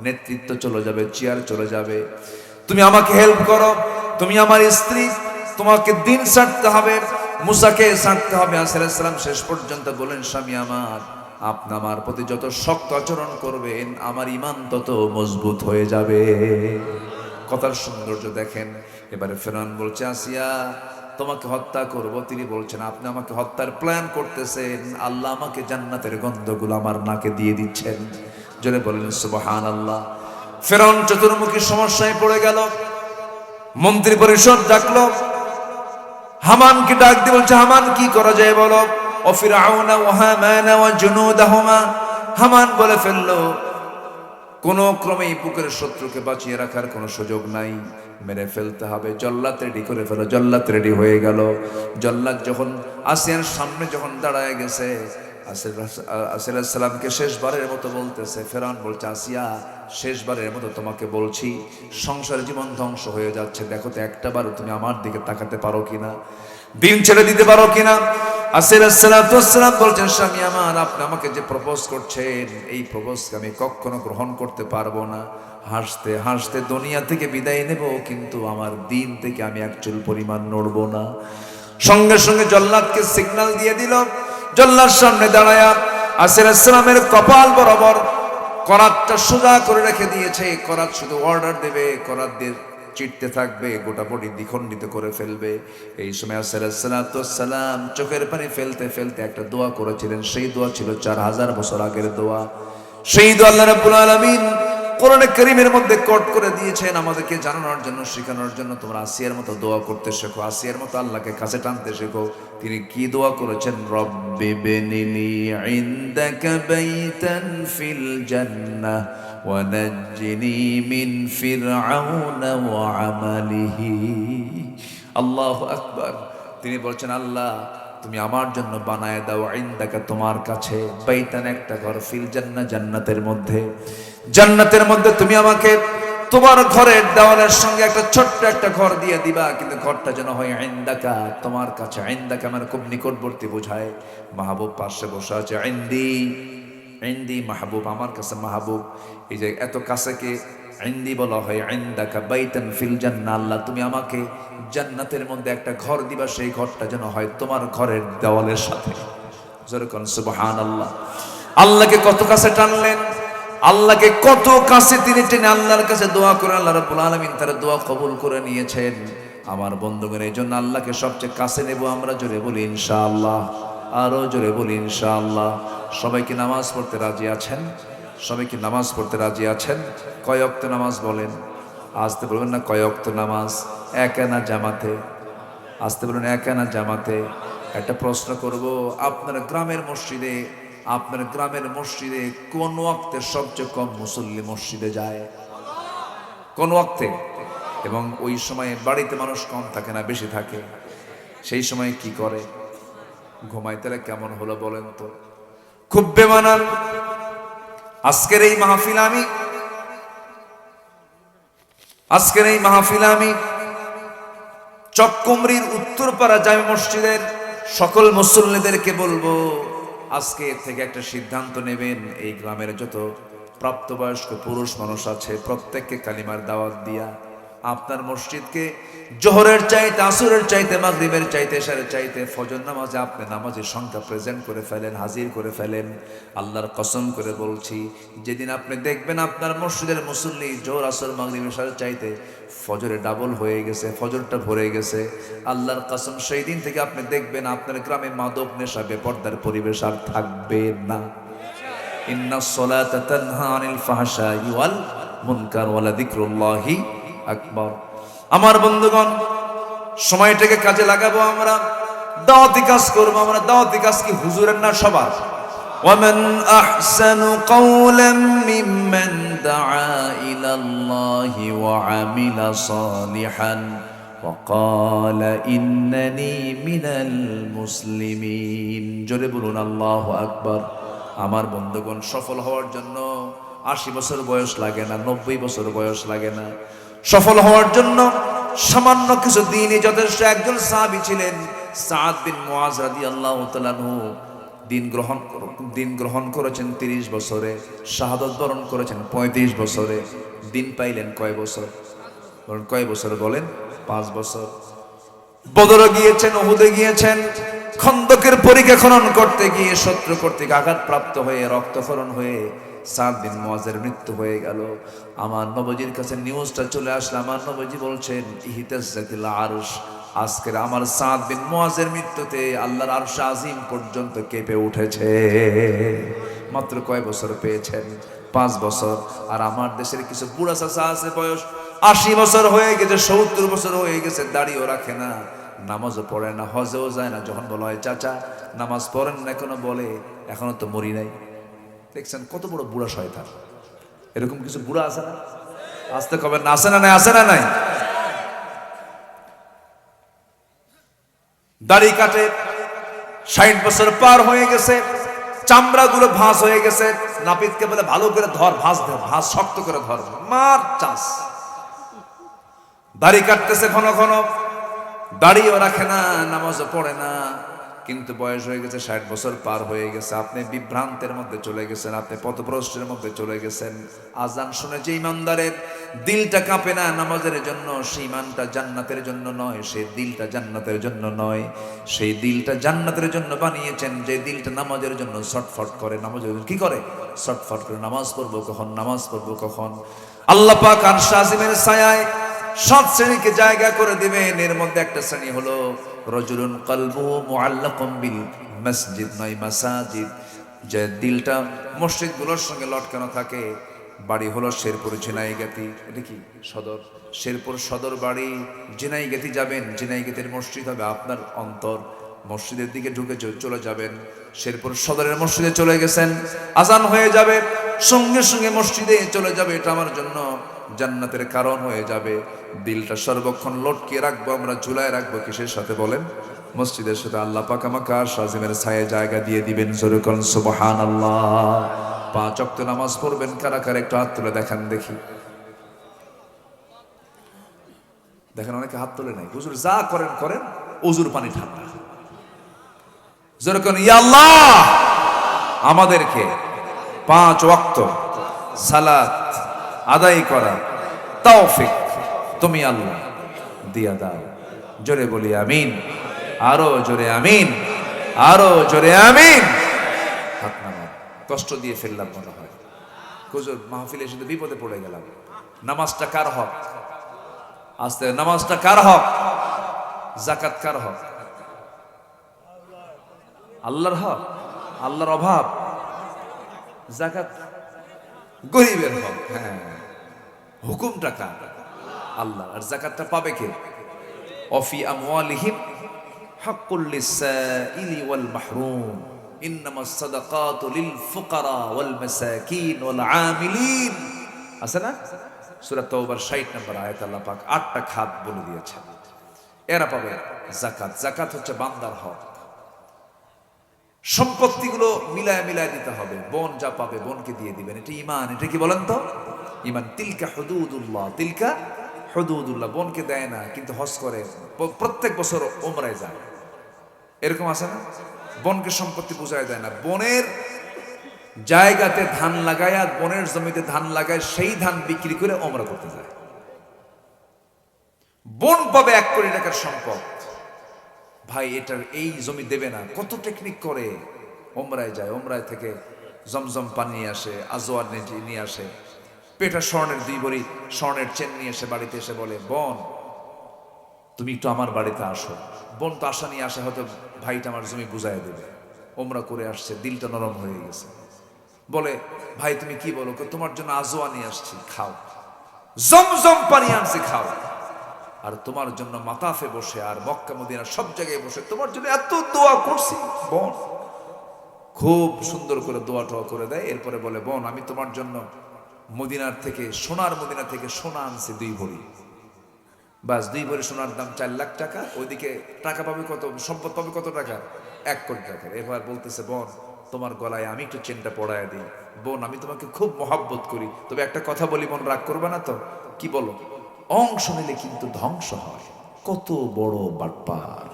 নেতৃত্ব চলে যাবে, চেয়ার চলে যাবে। তুমি আমাকে হেল্প করো, তুমি আমার স্ত্রী, তোমাকে দিন ছাড়তে হবে, মুসাকে ছাড়তে হবে। আসিয়া আলাইহিস সালাম শেষ পর্যন্ত বলেন, স্বামী আমার, আপনি আমার প্রতি যত শক্ত আচরণ করবেন আমার ঈমান তত মজবুত হয়ে যাবে। কথার সৌন্দর্য দেখেন। এবারে ফেরাউন বলছে, আসিয়া তোমাকে হত্যা করব। তিনি বলছেন, আপনি আমাকে হত্যার প্ল্যান করতেছেন, আল্লাহ আমাকে জান্নাতের গন্ধগুলো আমার নাকে দিয়ে দিচ্ছেন। জোরে বলেন সুবহানাল্লাহ। ফেরাউন চতুর্মুখী সমস্যায় পড়ে গেল। মন্ত্রী পরিষদ ডাকলো, হামানকে ডাক দিয়ে বলছে, হামান কি করা যায় বলো? ও ফিরআউনা ওয়া হামানা ওয়া জুনুদাহুমা। হামান বলে ফেললো, কোনো ক্রমেই বুকের শত্রুকে বাঁচিয়ে রাখার কোনো সুযোগ নাই, মেরে ফেলতে হবে। জল্লাদ রেডি করে ফেলো। জল্লাদ রেডি হয়ে গেল। জল্লাদ যখন আসিয়ার সামনে যখন দাঁড়ায় গেছে, আসিয়া আলাইহিস সালামকে শেষবারের মতো বলতেছে। ফেরাউন বলছে, আসিয়া শেষবারের মতো তোমাকে বলছি, সংসার জীবন ধ্বংস হয়ে যাচ্ছে, দেখো তো একটাবার তুমি আমার দিকে তাকাতে পারো কিনা, দিন ছেড়ে দিতে পারো কিনা। আসিয়া আলাইহিস সালাতু ওয়াস সালাম বলছেন, স্বামী আমার, আপনি আমাকে যে প্রপোজ করছেন, এই প্রপোজকে আমি কখনো গ্রহণ করতে পারবো না। হাসতে হাসতে দুনিয়া থেকে বিদায় নেব, কিন্তু আমার দিন থেকে আমি এক চুল পরিমাণ নড়বো না। সঙ্গে সঙ্গে জল্লাদকে সিগন্যাল দিয়ে দিল। জল্লাদ সামনে দাঁড়ায়া আসিয়া আলাইহিস সালামের কপাল বরাবর করাতটা সোজা করে রেখে দিয়েছে। করাত শুধু অর্ডার দেবে, করাত দিয়ে চিটতে থাকবে, গোটা বডি দ্বিখণ্ডিত করে ফেলবে। এই সময় আসিয়া আলাইহিস সালাতু ওয়াস সালাম চোখের পানি ফেলতে ফেলতে একটা দোয়া করেছিলেন। সেই দোয়া ছিল 4000 বছর আগের দোয়া। সেই দোয়া আল্লাহ রাব্বুল আলামিন কোরআনে কারীমের মধ্যে কোট করে দিয়েছেন আমাদেরকে জানানোর জন্য, শেখানোর জন্য। তোমরা আসিয়ার মতো দোয়া করতে শেখো, আসিয়ার মতো আল্লাহকে কাছে টানতে শেখো। তিনি কি দোয়া করেছেন? রব্বি বিনিলি ইনদাকা বাইতান ফিল জান্নাহ ওয়া নাজ্জিনি মিন ফিরআউনা ওয়া আমালিহি। আল্লাহু আকবার। তিনি বলছেন, আল্লাহ তুমি আমার জন্য বানায় দাও ইনদাকা, তোমার কাছে, বাইতান একটা ঘর, ফিল জান্নাহ জান্নাতের মধ্যে, জান্নাতের মধ্যে তুমি আমাকে তোমার ঘরের দেওয়ালের সঙ্গে একটা ছোট্ট একটা ঘর দিয়ে দিবা, কিন্তু ঘরটা যেন হয় ইনদাকা, তোমার কাছে। ইনদাকা মানে খুব নিকটবর্তী বোঝায়। মাহবুব পাশে বসে আছে, ইনদি, ইনদি মাহবুব, আমার কাছে মাহবুব। এই যে এত কাছেকে ইনদি বলা হয়। ইনদাকা বাইতান ফিল জান্নাহ, আল্লাহ তুমি আমাকে জান্নাতের মধ্যে একটা ঘর দিবা, সেই ঘরটা যেন হয় তোমার ঘরের দেওয়ালের সাথে। যেরকম সুবহানাল্লাহ। আল্লাহকে কত কাছে টানলেন, আল্লাহকে কত কাছে তিনি টেনে আল্লাহর কাছে দোয়া করে আল্লাহ রাব্বুল আলামিন তার দোয়া কবুল করে নিয়েছেন। আমার বন্ধুগণ, এই জন্য আল্লাহকে সবচেয়ে কাছে নেব আমরা। জোরে বলি ইনশাআল্লাহ, আরো জোরে বলি ইনশাআল্লাহ। সবাই কি নামাজ পড়তে রাজি আছেন? সবাই কি নামাজ পড়তে রাজি আছেন? কয় ওয়াক্ত নামাজ বলেন? আসতে বলবেন না কয় ওয়াক্ত নামাজ? একা না জামাতে? আসতে বলুন একা না জামাতে? একটা প্রশ্ন করব, আপনার গ্রামের মসজিদে, আপনার গ্রামের মসজিদে কোন ওয়াক্তে সবচেয়ে কম মুসল্লি মসজিদে যায়? কোন ওয়াক্তে? এবং ওই সময় বাড়িতে মানুষ কম থাকে না বেশি থাকে? সেই সময় কি করে? ঘুমায়। তাহলে কেমন হলো বলেন তো? খুব বেমানান। আজকের এই মাহফিল আজকের এই মাহফিলে আমি চককুমরির উত্তরপাড়া জামে মসজিদের সকল মুসল্লিদেরকে বলবো, আজকে থেকে একটা সিদ্ধান্ত নেবেন, এই গ্রামের যত প্রাপ্তবয়স্ক পুরুষ মানুষ আছে প্রত্যেককে কালিমার দাওয়াত দিয়া আপনার মসজিদকে জোহরের চাইতে, আসরের চাইতে, মাগরিবের চাইতে, এশারের চাইতে ফজর নামাজে আপনি নামাজের সংখ্যা প্রেজেন্ট করে ফেলেন, হাজির করে ফেলেন। আল্লাহর কসম করে বলছি, যেদিন আপনি দেখবেন আপনার মসজিদের মুসল্লি জোহর, আসর, মাগরিব, এশারের চাইতে ফজরে ডাবল হয়ে গেছে, ফজরটা ভরে গেছে, আল্লাহর কসম সেই দিন থেকে আপনি দেখবেন আপনার গ্রামে মাদক, নেশা, বেপরদার পরিবেশ আর থাকবে না। ইন্নাস সালাতা তানহা আনিল ফাহশাই ওয়াল মুনকার ওয়া লাযিকরুল্লাহি আকবার। আমার বন্ধুগণ, সময়টাকে কাজে লাগাবো, আমরা দাওয়াতি কাজ করবো। আমরা দাওয়াতি কাজ কি হুজুরের না সবার? ওয়ামান আহসানু কাওলাম মিম্মান দাআ ইলাল্লাহি ওয়া আমিলা সালিহান ওয়া ক্বালা ইন্নানি মিনাল মুসলিমিন। জোরে বলুন আল্লাহু আকবার। আমার বন্ধুগণ, সফল হওয়ার জন্য 80 বছর বয়স লাগে না, 90 বছর বয়স লাগে না। সফল হওয়ার জন্য সামান্য কিছু দিনই যথেষ্ট। একজন সাহাবী ছিলেন সাদ বিন মুআজ রাদিয়াল্লাহু তাআলা আনহু। দিন গ্রহণ করেছেন 30 বছরে, শাহাদাত বরণ করেছেন 35 বছরে। দিন পাইলেন কয় বছর? কয় বছর বলেন? 5 বছর। বদরে গিয়েছেন, উহুদে গিয়েছেন, খন্দকের পরীক্ষা খনন করতে গিয়ে শত্রু কর্তৃক আঘাতপ্রাপ্ত হয়ে রক্তক্ষরণ হয়ে সাদ বিন মুআজের মৃত্যু হয়ে গেল। আমার নবীজির কাছে নিউজটা চলে আসলো। আমার নবীজি বলছেন, ইহতাজ্জাতিল আরশ, আজকের আমার সাদ বিন মুআজের মৃত্যুতে আল্লাহর আরশ আজিম পর্যন্ত কেঁপে উঠেছে। মাত্র কয় বছর পেয়েছেন? 5 বছর। আর আমার দেশের কিছু বুড়া চাচা আছে, বয়স 80 বছর হয়ে গেছে, 70 বছর হয়ে গেছে, দাড়িও রাখে না, নামাজও পড়ে না, হজেও যায় না। যখন বলা হয় চাচা নামাজ পড়েন না, এখনো বলে এখনো তো মরি নাই। দেখছেন কত বড় বুড়া শয়তান। এরকম কিছু বুড়া আছে না? আসতে কবে না, আসে না নাই? আসে না নাই? দাড়ি কাটে, 60 বছর পার হয়ে গেছে, চামড়া গুলো ভাঁজ হয়ে গেছে। নাপিতকে বলে ভালো করে ধর, ভাঁজ ধর, ভাঁজ শক্ত করে ধর, মার চাষ। দাড়ি কাটতেছে ঘন ঘন, দাড়িও রাখে না, নামাজও পড়ে না, কিন্তু বয়স হয়ে গেছে, 60 বছর পার হয়ে গেছে। আপনি বিভ্রান্তের মধ্যে চলে গেছেন, আপনি পথভ্রষ্টের মধ্যে চলে গেছেন। আজান শুনে যে ইমানদারের দিলটা কাঁপে না নামাজের জন্য, সেই ইমানটা জান্নাতের জন্য নয়, সেই দিলটা জান্নাতের জন্য নয়। সেই দিলটা জান্নাতের জন্য বানিয়েছেন যে দিলটা নামাজের জন্য ছটফট করে। নামাজের জন্য কি করে? ছটফট করে। নামাজ পড়বো কখন, নামাজ পড়বো কখন। আল্লাহ পাক আরশ আজিমের ছায়ায় 7 শ্রেণীকে জায়গা করে দিবেন। এর মধ্যে একটা শ্রেণী হলো রাজুলুন কলবুহু মুআল্লাকুম বিল মসজিদ, নয় মাসাজিদ, যে দিলটা মসজিদগুলোর সঙ্গে লটকানো থাকে। বাড়ি হলো শেরপুর ঝিনাইগাতি, এটা কি সদর, শেরপুর সদর বাড়ি, ঝিনাইগাতি যাবেন, ঝিনাইগাতির মসজিদ হবে আপনার অন্তর, মসজিদের দিকে ঢুকে চলে যাবেন। শেরপুর সদরের মসজিদে চলে গেছেন, আজান হয়ে যাবে, সঙ্গে সঙ্গে মসজিদে চলে যাবে। এটা আমার জন্য জান্নাতের কারণ হয়ে যাবে। দিলটা সর্বক্ষণ লটকিয়ে রাখবো, আমরা ঝুলায় রাখবো কিসের সাথে বলেন? মসজিদের সাথে। আল্লাহ পাক আমাকে আরশ আজিমের ছায়ায় জায়গা দিয়ে দিবেন। জোরে বলেন সুবহানাল্লাহ। 5 ওয়াক্ত নামাজ পড়বেন কারা কারা? একটু হাত তুলে দেখান দেখি। দেখেন অনেকে হাত তুলে নাই। হুজুর যা করেন করেন, ওজুর পানি ঠান্ডা। জোরে বলেন ইয়া আল্লাহ, আমাদেরকে 5 ওয়াক্ত সালাত আদায় করা তৌফিক তুমি আল্লাহ দিয়া দাও। জোরে বলি আমিন, আরো জোরে আমিন, আরো জোরে আমিন। হাত নামান। কষ্ট দিয়ে ফেললাম মনে হয়। হুজুর মাহফিলে এসে বিপদে পড়ে গেলাম। নামাজটা কার হক? আস্তে, নামাজটা কার হক? যাকাত কার হক? আল্লাহর হক। আল্লাহর অভাব? যাকাত গরিবের হক। হ্যাঁ, হুকুমটা কার? আল্লাহ। আর যাকাতটা পাবে কে? অফি আমওয়ালিহিম হাক্কুল লিসাইলি ওয়াল মাহরুম, ইন্নামাস সাদাকাতু লিল ফুকারা ওয়াল মাসাকিন ওয়াল আমিলিন। আছে না? সূরা তাওবার 60 নম্বর আয়াত আল্লাহ পাক 8টা খাত বলে দিয়েছেন, এরা পাবে যাকাত। যাকাত হচ্ছে বান্দার হক। সম্পত্তিগুলো মিলায় মিলায় দিতে হবে। বোন যা পাবে বোনকে দিয়ে দিবেন। এটা ঈমান। এটা কি বলেন তো? ঈমান। তিলকা হুদুদুল্লাহ, তিলকা হুদুদুল্লাহ, বোনকে দেয় না কিন্তু হজ করে, প্রত্যেক বছর ওমরায় যায়, এরকম আছে না? বোনকে সম্পত্তি বুঝায় দেয় না, বোনের জায়গাতে ধান লাগায়, আর বোনের জমিতে ধান লাগায়, সেই ধান বিক্রি করে ওমরা করতে যায়। বোন পাবে 1 কোটি টাকার সম্পদ, ভাই এটার এই জমি দেবে না, কত টেকনিক করে ওমরায় যায়, ওমরায় থেকে জমজম পানি নিয়ে আসে, আজওয়ার নিয়ে আসে, পেটা স্বর্ণের 2 ভরি স্বর্ণের চেন নিয়ে এসে বাড়িতে এসে বলে, বোন তুমি একটু আমার বাড়িতে আসো। বোন তো আশা নিয়ে আসে হয়তো ভাইটা আমার জমি বুঝাই দেবে, ওমরা করে আসছে, দিলটা নরম হয়ে গেছে, বলে ভাই তুমি কি বলো? তোমার জন্য আজওয়া নিয়ে আসছি, খাও, জমজম পানি আনছি, খাও, আর তোমার জন্য মাতাফে বসে আর মক্কা মদিনা সব জায়গায় বসে তোমার জন্য এত দোয়া করছি। বোন খুব সুন্দর করে দোয়া টোয়া করে দেয়, এরপরে বলে, বোন আমি তোমার জন্য মদিনার থেকে, সোনার মদিনা থেকে সোনা আনছি 2 ভরি, বাস 2 ভরি সোনার দাম 4 লাখ টাকা, ওইদিকে টাকা পাবে কত, সম্পদ পাবে কত টাকা? 1 কোটি টাকা। এবার বলতেছে, বোন তোমার গলায় আমি একটু চেনটা পড়ায় দিই, বোন আমি তোমাকে খুব মহব্বত করি, তবে একটা কথা বলি, বোন রাগ করবে না তো? কি বলো? অংশ নিলে কিন্তু ধ্বংস হয়। কত বড় বাটপার!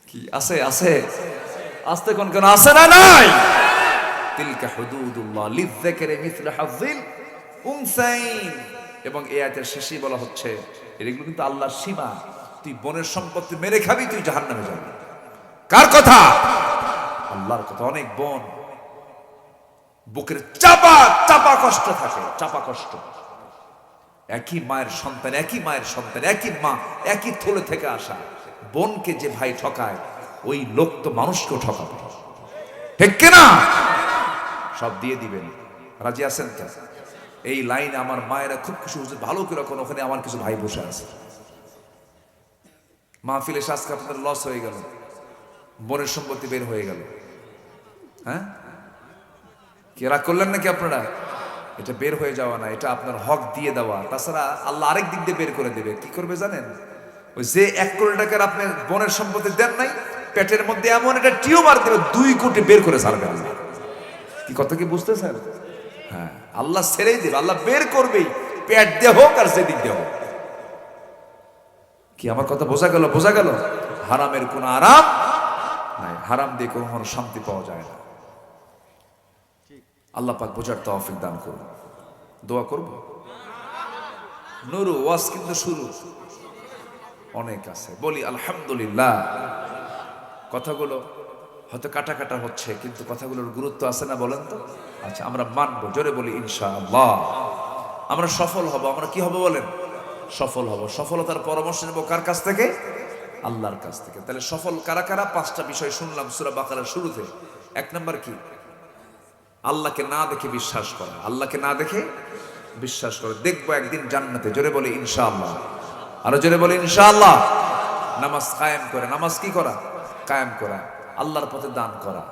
কি আছে? আছে আসতে কোন কোন আছে না নাই? তিলকা হুদুদুল্লাহ লিযযাকারি মিসলু হাযিল উনসাইন। এবং এই আয়াতের শেষেই বলা হচ্ছে এগুলো কিন্তু আল্লাহর সীমা, তুই বোনের সম্পত্তি মেরে খাবি, তুই জাহান্নামে যাবি। কার কথা? আল্লাহর কথা। অনেক বোন বুকের চাপা চাপা কষ্ট থাকে, চাপা কষ্ট, একই মায়ের সন্তান, একই মায়ের সন্তান, একই মা, একই থলে থেকে আসা বোনকে যে ভাই ঠকায়, ওই লোক তো মানুষকেও ঠকাবে, ঠিক কিনা? সব দিয়ে দিবেন, রাজি আছেন তো? এই লাইনে আমার মায়েরা খুব খুশি হচ্ছে, ভালো করে রাখুন, ওখানে আমার কিছু ভাই বসে আছে, মাহফিলে আজকে আপনাদের লস হয়ে গেল, বোনের সম্পত্তি বের হয়ে গেল। হ্যাঁ, কি রাগ করলেন নাকি আপনারা? এটা বের হয়ে যাওয়া না, এটা আপনার হক দিয়ে দেওয়া। তাছাড়া আল্লাহ আরেক দিক দিয়ে বের করে দেবে, কি করবে জানেন? ওই যে 1 কোটি টাকার আপনি বোনের সম্পত্তি দেন নাই, পেটের মধ্যে এমন একটা টিউমার দেবে, 2 কোটি বের করে ছাড়বে আল্লাহ। কি কথা কি বুঝতেছেন? হ্যাঁ, আল্লাহ ছেড়েই দেবে, আল্লাহ বের করবেই, পেট দিয়ে হোক আর সেদিক দিয়ে হোক। কি আমার কথা বোঝা গেল? বোঝা গেল? হারামের কোনো আরাম নাই, হারাম দিয়ে কোনো শান্তি পাওয়া যায় না। আল্লাহ পাক বোঝার তৌফিক দান করুন। দোয়া করব। নুরু ওয়াজ কিন্তু শুরু, অনেক আছে, বলি আলহামদুলিল্লাহ। কথাগুলো হয়তো কাটা কাটা হচ্ছে, কিন্তু কথাগুলোর গুরুত্ব আছে না বলেন তো? আচ্ছা, আমরা মানবো, জোরে বলি ইনশাআল্লাহ। আমরা সফল হব। আমরা কি হব বলেন? সফল হব। সফলতার পরামর্শ নেব কার কাছ থেকে? আল্লাহর কাছ থেকে। তাহলে সফল কারা কারা? 5টা বিষয় শুনলাম সূরা বাকারার শুরুতে। 1 নাম্বার কি? আল্লাহকে না দেখে বিশ্বাস করা। আল্লাহকে না দেখে বিশ্বাস করা। দেখবো একদিন জান্নাতে, জোরে বলি ইনশাআল্লাহ। আরো জোরে বলি ইনশাআল্লাহ। নামাজ কায়েম করে। নামাজ কি করা? কায়েম করা। আল্লাহর পথে দান করা,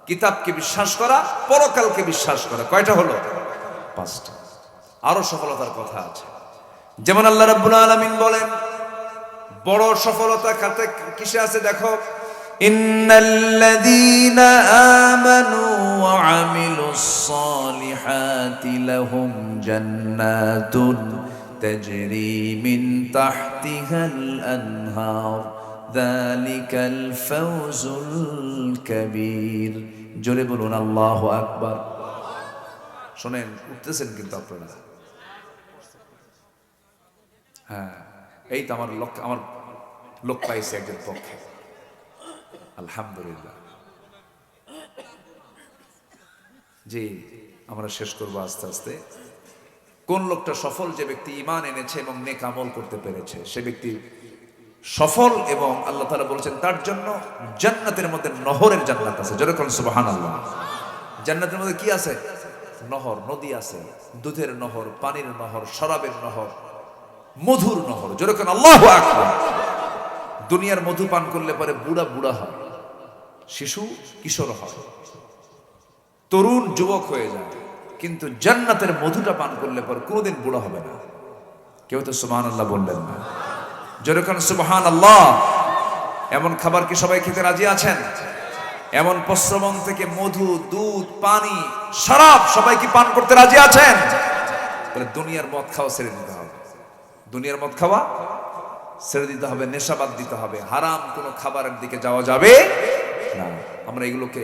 কিতাবকে বিশ্বাস করা, পরকালকে বিশ্বাস করা। কয়টা হলো? 5টা। আরো সফলতার কথা আছে, যেমন আল্লাহ রাব্বুল আলামিন বলেন, বড় সফলতা কাতে কিসে আছে দেখো, ইন্নাল্লাযীনা আমানু ওয়া আমিলুস সালিহাতি লাহুম জান্নাতুন তাজরি মিন তাহতিহাল আনহার যালিকাল ফাওজুল কাবীর। জোরে বলুন আল্লাহু আকবার। শুনেন, উঠতেছেন কিন্তু আপনারা। হ্যাঁ, এই তো আমার লোক পাইছে একজন পক্ষে, আলহামদুলিল্লাহ। জি, আমরা শেষ করবো আস্তে আস্তে। কোন লোকটা সফল? যে ব্যক্তি ঈমান এনেছে এবং নেক আমল করতে পেরেছে, সে ব্যক্তি সফল। এবং আল্লাহ তাআলা বলেছেন তার জন্য জান্নাতের মধ্যে নহরের জান্নাত আছে। জোরে বলুন সুবহানাল্লাহ। জান্নাতের মধ্যে কি আছে? নহর, নদী আছে, দুধের নহর, পানির নহর, শরাবের নহর, মধুর নহর। জোরে বলুন আল্লাহু আকবার। দুনিয়ার মধু পান করলে পরে বুড়া বুড়া হয়, শিশু কিশোর হয়, তরুণ যুবক হয়ে যায়, কিন্তু জান্নাতের মধুটা পান করলে পরে কোনোদিন বুড়া হবে না। কেউ তো সুবহানাল্লাহ বললেন না। জোরে বলুন সুবহানাল্লাহ। এমন খাবার কি সবাই খেতে রাজি আছেন? এমন প্রশ্রবণ থেকে মধু, দুধ, পানি, শরাব সবাই কি পান করতে রাজি আছেন? তো তাহলে দুনিয়ার মদ খাওয়া ছেড়ে দিতে হবে, দুনিয়ার মদ খাওয়া ছেড়ে দিতে হবে, নেশা বাদ দিতে হবে, হারাম কোনো খাবারের দিকে যাওয়া যাবে না। আমরা এগুলোকে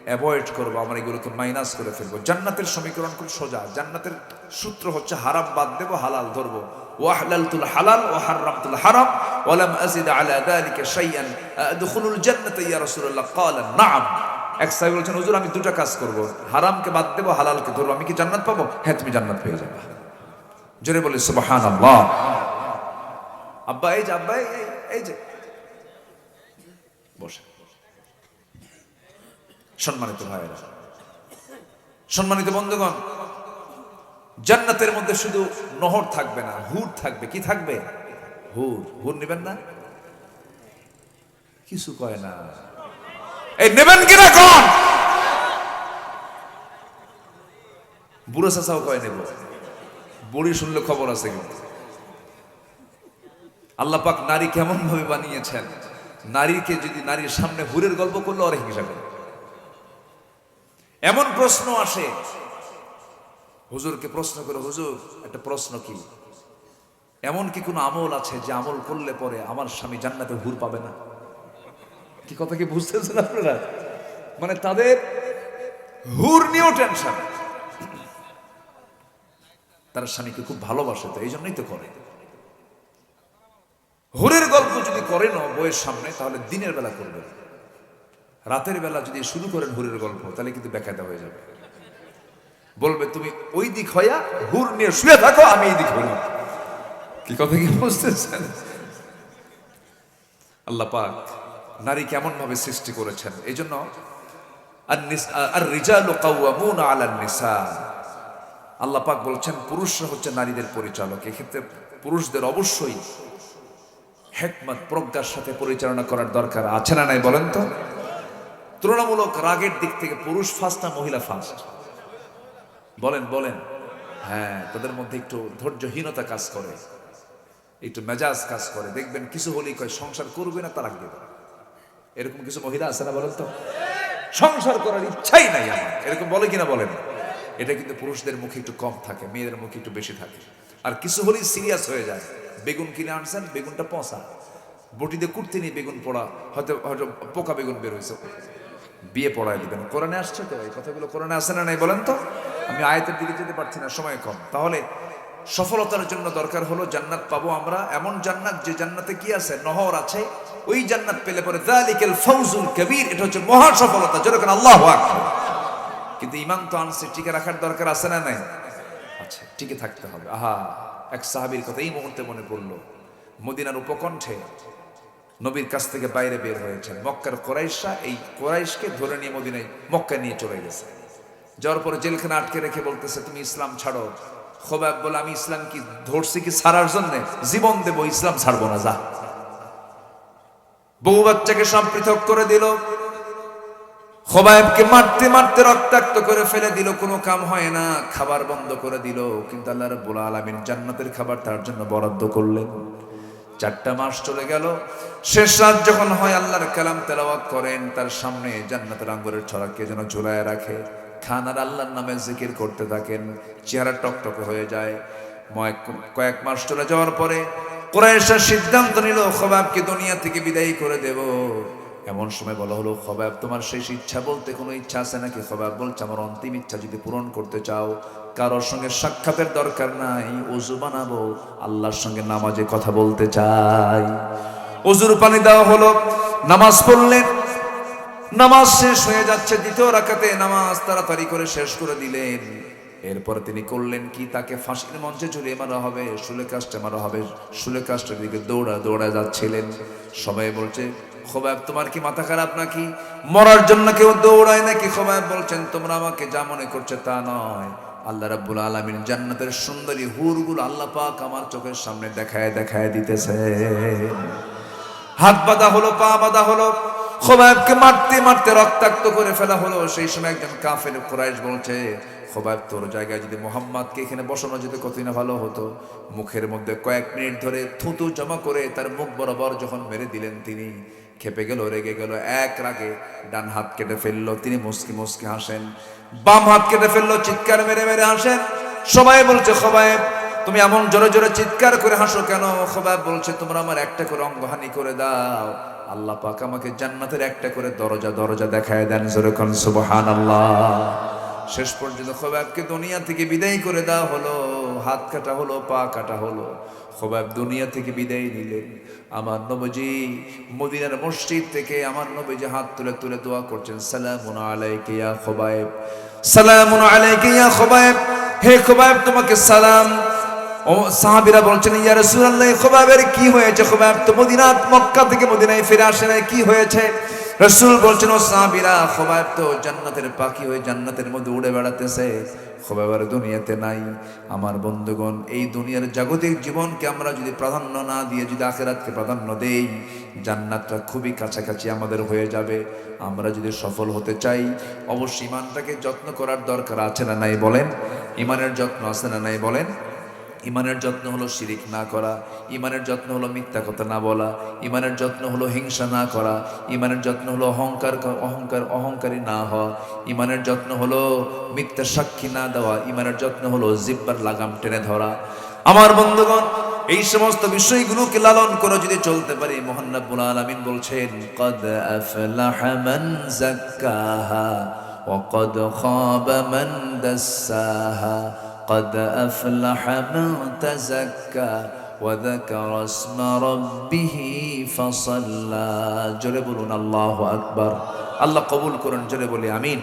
অ্যাভয়েড করবো, আমরা এগুলোকে মাইনাস করে ফেলবো। জান্নাতের সমীকরণ খুব সোজা, জান্নাতের সূত্র হচ্ছে হারাম বাদ দেবো, হালাল ধরবো। ওয়াহলালতুল হালাল ওয়া হারামতুল হারাম ওয়া লাম আযিদ আলা যালিকা শাইআন আদখুলুল জান্নাতা ইয়া রাসূলুল্লাহ ক্বালা নাআম। এক সাহাবী বলেছেন, হুজুর আমি দুটো কাজ করব, হারামকে বাদ দেবো, হালালকে ধরবো, আমি কি জান্নাত পাবো? হ্যাঁ, তুমি জান্নাত পেয়ে যাবে। জোরে বলি সুবহানাল্লাহ। আব্বা এই যে, আব্বা এই যে বসে। সম্মানিত ভাইয়েরা, সম্মানিত বন্ধুগণ, জান্নাতের মধ্যে শুধু নহর থাকবে না, হুর থাকবে। কি থাকবে? হুর। হুর নেবেন না? কিছু কয় না, এই নেবেন কিনা কোন? বুড়ো চাচাও কয় নেব, বুড়ি শুনলে খবর আছে। কিন্তু আল্লাহ পাক নারী কেমন ভাবে বানিয়েছেন, নারীকে যদি নারীর সামনে হুরের গল্প করলে অনেক হিসাবে এমন প্রশ্ন আসে, হুজুরকে প্রশ্ন করে, হুজুর একটা প্রশ্ন, কি এমন কি কোনো আমল আছে যে আমল করলে পরে আমার স্বামী জান্নাতে হুর পাবে না? কি কথা কি বুঝতেছেন আপনারা? মানে তাদের হুর নিয়েও টেনশন, তার স্বামীকে খুব ভালোবাসে, তো এই জন্যই তো করে। হুরের গল্প যদি করেন বইয়ের সামনে, তাহলে দিনের বেলা করবেন। রাতের বেলা যদি শুরু করেন হুরের গল্প, তাহলে কিন্তু বেকায়দা হয়ে যাবে। বলবে তুমি ওই দিক হইয়া হুর নিয়ে শুয়ে থাকো, আমি এই দিক হইলাম। কি কথা কি বুঝতেছেন? আল্লাহ পাক নারী কেমন ভাবে সৃষ্টি করেছেন। এই জন্য আর রিজালু কাওয়ামুনা আলান নিসা, আল্লাহ পাক বলছেন পুরুষরা হচ্ছে নারীদের পরিচালক। এক্ষেত্রে পুরুষদের অবশ্যই হিকমত, প্রজ্ঞার সাথে পরিচালনা করার দরকার আছে না নাই বলেন তো? তুলনামূলক রাগের দিক থেকে পুরুষ ফার্স্ট না মহিলা ফার্স্ট? বলেন বলেন। হ্যাঁ, তাদের মধ্যে একটু ধৈর্যহীনতা কাজ করে, একটু মেজাজ কাজ করে। দেখবেন কিছু হলেই কয় সংসার করবে না, তালাক দেবে। এরকম কিছু মহিলা আছে না বলেন তো? সংসার করার ইচ্ছাই নাই আমার, এরকম বলে কিনা বলেন? এটা কিন্তু পুরুষদের মুখে একটু কম থাকে, মেয়েদের মুখে একটু বেশি থাকে। আর কিছু হলেই সিরিয়াস হয়ে যায়। বেগুন কিনে আনছেন, বেগুনটা পচা, বটিতে কুটতে নিয়ে বেগুন পড়া, হয়তো হয়তো পোকা বেগুন বের হয়েছে, বিয়ে পড়ায় দিবেন। কোরআনে আসছে তো এই কথাগুলো? কোরআনে আসে না নাই বলেন তো? আমি আয়াতের দিকে যেতে পারছি না, সময় কম। তাহলে সফলতার জন্য দরকার হলো জান্নাত পাবো আমরা, এমন জান্নাত যে জান্নাতে কি আছে? নহর আছে। ওই জান্নাত পেলে পরে যালিকাল ফাউজুল কবীর, এটা হচ্ছে মহা সফলতা। যেরকম আল্লাহু আকবার। কিন্তু ঈমান তো আনছে, টিকে রাখার দরকার আছে না নাই? আচ্ছা, টিকে থাকতে হবে। আহা, এক সাহাবীর কথা এই মুহূর্তে মনে পড়লো। মদিনার উপকণ্ঠে নবীর কাছ থেকে বাইরে বের হয়েছেন মক্কার কুরাইশরা, এই কুরাইশকে ধরে নিয়ে মদিনায় মক্কা নিয়ে চলে গেছে। যাওয়ার পরে জেলখানা আটকে রেখে বলতেছে, তুমি ইসলাম ছাড়ো। খোবাব বলে, আমি ইসলাম কি ধরছি কি ছাড়ার জন্য? জীবন দেবো, ইসলাম ছাড়বো না, যা। বউ বাচ্চাকে সব পৃথক করে দিল, খোবাইবকে মারতে মারতে রক্তাক্ত করে ফেলে দিল, কোনো কাম হয় না, খাবার বন্ধ করে দিল। কিন্তু আল্লাহ রাব্বুল আলামিন জান্নাতের খাবার তার জন্য বরাদ্দ করলেন। 4টা মাস চলে গেল, শেষ রাত যখন হয় আল্লাহর কালাম তেলাওয়াত করেন, তার সামনে জান্নাতের আঙ্গুরের ছড়া কে যেন ঝুলায় রাখে, খান আর আল্লাহর নামে জিকির করতে থাকেন। চেহারা টকটকে হয়ে যায়। কয়েক মাস চলে যাওয়ার পরে কুরাইশরা সিদ্ধান্ত নিল খোবাবকে দুনিয়া থেকে বিদায় করে দেব। এমন সময় বলা হলো, খোবাব তোমার শেষ ইচ্ছা বলতে কোনো ইচ্ছা আছে নাকি? খোবাব বলছে, আমার অন্তিম ইচ্ছা যদি পূরণ করতে চাও, কারোর সঙ্গে সাক্ষাতের দরকার নাই, ওযু বানাবো, আল্লাহর সঙ্গে নামাজে কথা বলতে চাই। ওযুর পানি দেওয়া হলো, নামাজ পড়লেন। নামাজ শেষ হয়ে যাচ্ছে, দ্বিতীয় রাকাতে নামাজ তাড়াতাড়ি করে শেষ করে দিলেন। এরপর তিনি করলেন কি? তাকে ফাঁসির মঞ্চে ঝুলিয়ে মারা হবে, শুলে কাস্টে মারা হবে। শুলে কাস্টের দিকে দৌড়া দৌড়া যাচ্ছিলেন। সবাই বলছে, খোবাব তোমার কি মাথা খারাপ নাকি? মরার জন্য কেউ দৌড়ায় নাকি? খোবাব বলছেন, তোমরা আমাকে যা মনে করছে তা নয়। আল্লাহ রাব্বুল আলামিন জান্নাতের সুন্দরী হুরগুলো আল্লাহ পাক আমার চোখের সামনে দেখায় দেখায় দিতেছে। হাত বাঁধা হলো, পা বাঁধা হলো, খোবাবকে মারতে মারতে রক্তাক্ত করে ফেলা হলো। সেই সময় একজন কাফের কুরাইশ বলছে, খোবাব তোর জায়গায় যদি মুহাম্মদকে এখানে বসানো যেত কতই না ভালো হতো। মুখের মধ্যে কয়েক মিনিট ধরে থুতু জমা করে তার মুখ বরাবর যখন মেরে দিলেন, তিনি খেপে গেল, রেগে গেল। এক রাগে ডান হাত কেটে ফেললো, তিনি মুস্কি মুস্কি হাসেন। বাম হাত কেটে ফেললো, চিৎকার মেরে মেরে হাসেন। সবাই বলছে খোবায়েব তুমি এমন জোরে জোরে চিৎকার করে হাসো কেন? খোবায়েব বলছে তোমরা আমার একটা করে অঙ্গহানি করে দাও, আল্লাহ পাক আমাকে জান্নাতের একটা করে দরজা দেখায় দেন। জোরে কোন সুবহানাল্লাহ। শেষ পর্যন্ত খোবায়েবকে দুনিয়া থেকে বিদায় করে দেওয়া হলো, হাত কাটা হলো, পা কাটা হলো। খোবায়েব দুনিয়া থেকে বিদায় নিলেন। আমার নবীজি মদিনার মসজিদ থেকে আমার নবীজি হাত তুলে তুলে দোয়া করছেন, সালামুন আলাইকা ইয়া খোবায়েব, সালামুন আলাইকা ইয়া খোবায়েব, হে খোবায়েব তোমাকে সালাম। ও সাহাবীরা বলছেন, ইয়া রাসূলুল্লাহ খোবায়েবের কি হয়েছে? খোবায়েব তো মক্কা থেকে মদিনায় ফিরে আসে নাই, কি হয়েছে? রাসূল বলছেন, ও সাহাবীরা খোবায়েব তো জান্নাতের পাখি হয়ে জান্নাতের মধ্যে উড়ে বেড়াতেছে, খোবায়েব আর দুনিয়াতে নাই। আমার বন্ধুগণ, এই দুনিয়ার জাগতিক জীবনকে আমরা যদি প্রাধান্য না দিয়ে যদি আখিরাতকে প্রাধান্য দেই, জান্নাতটা খুবই কাছাকাছি আমাদের হয়ে যাবে। আমরা যদি সফল হতে চাই অবশ্যই ইমানটাকে যত্ন করার দরকার আছে না নাই বলেন? ইমানের যত্ন আছে না নাই বলেন? ইমানের যত্ন হলো শিরিক না করা, ইমানের যত্ন হলো মিথ্যা কথা না বলা, ইমানের যত্ন হলো হিংসা না করা, ইমানের যত্ন হলো অহংকারী না হওয়া, ইমানের যত্ন হলো মিথ্যা সাক্ষী না দেওয়া, ইমানের যত্ন হলো জিহ্বার লাগাম টেনে ধরা। আমার বন্ধুগণ, এই সমস্ত বিষয়গুলোকে লালন করে যদি চলতে পারি, মহান রব্বুল আলামিন বলছেন, কদ আফলাহা মান যাক্কাহা ওয়া কদ খাবা মান দাসসাহা, قد أفلح من تزكى وذكر اسم ربه فصلى। জোরে বলুন আল্লাহু আকবার। আল্লাহ কবুল করুন, জোরে বলি আমিন।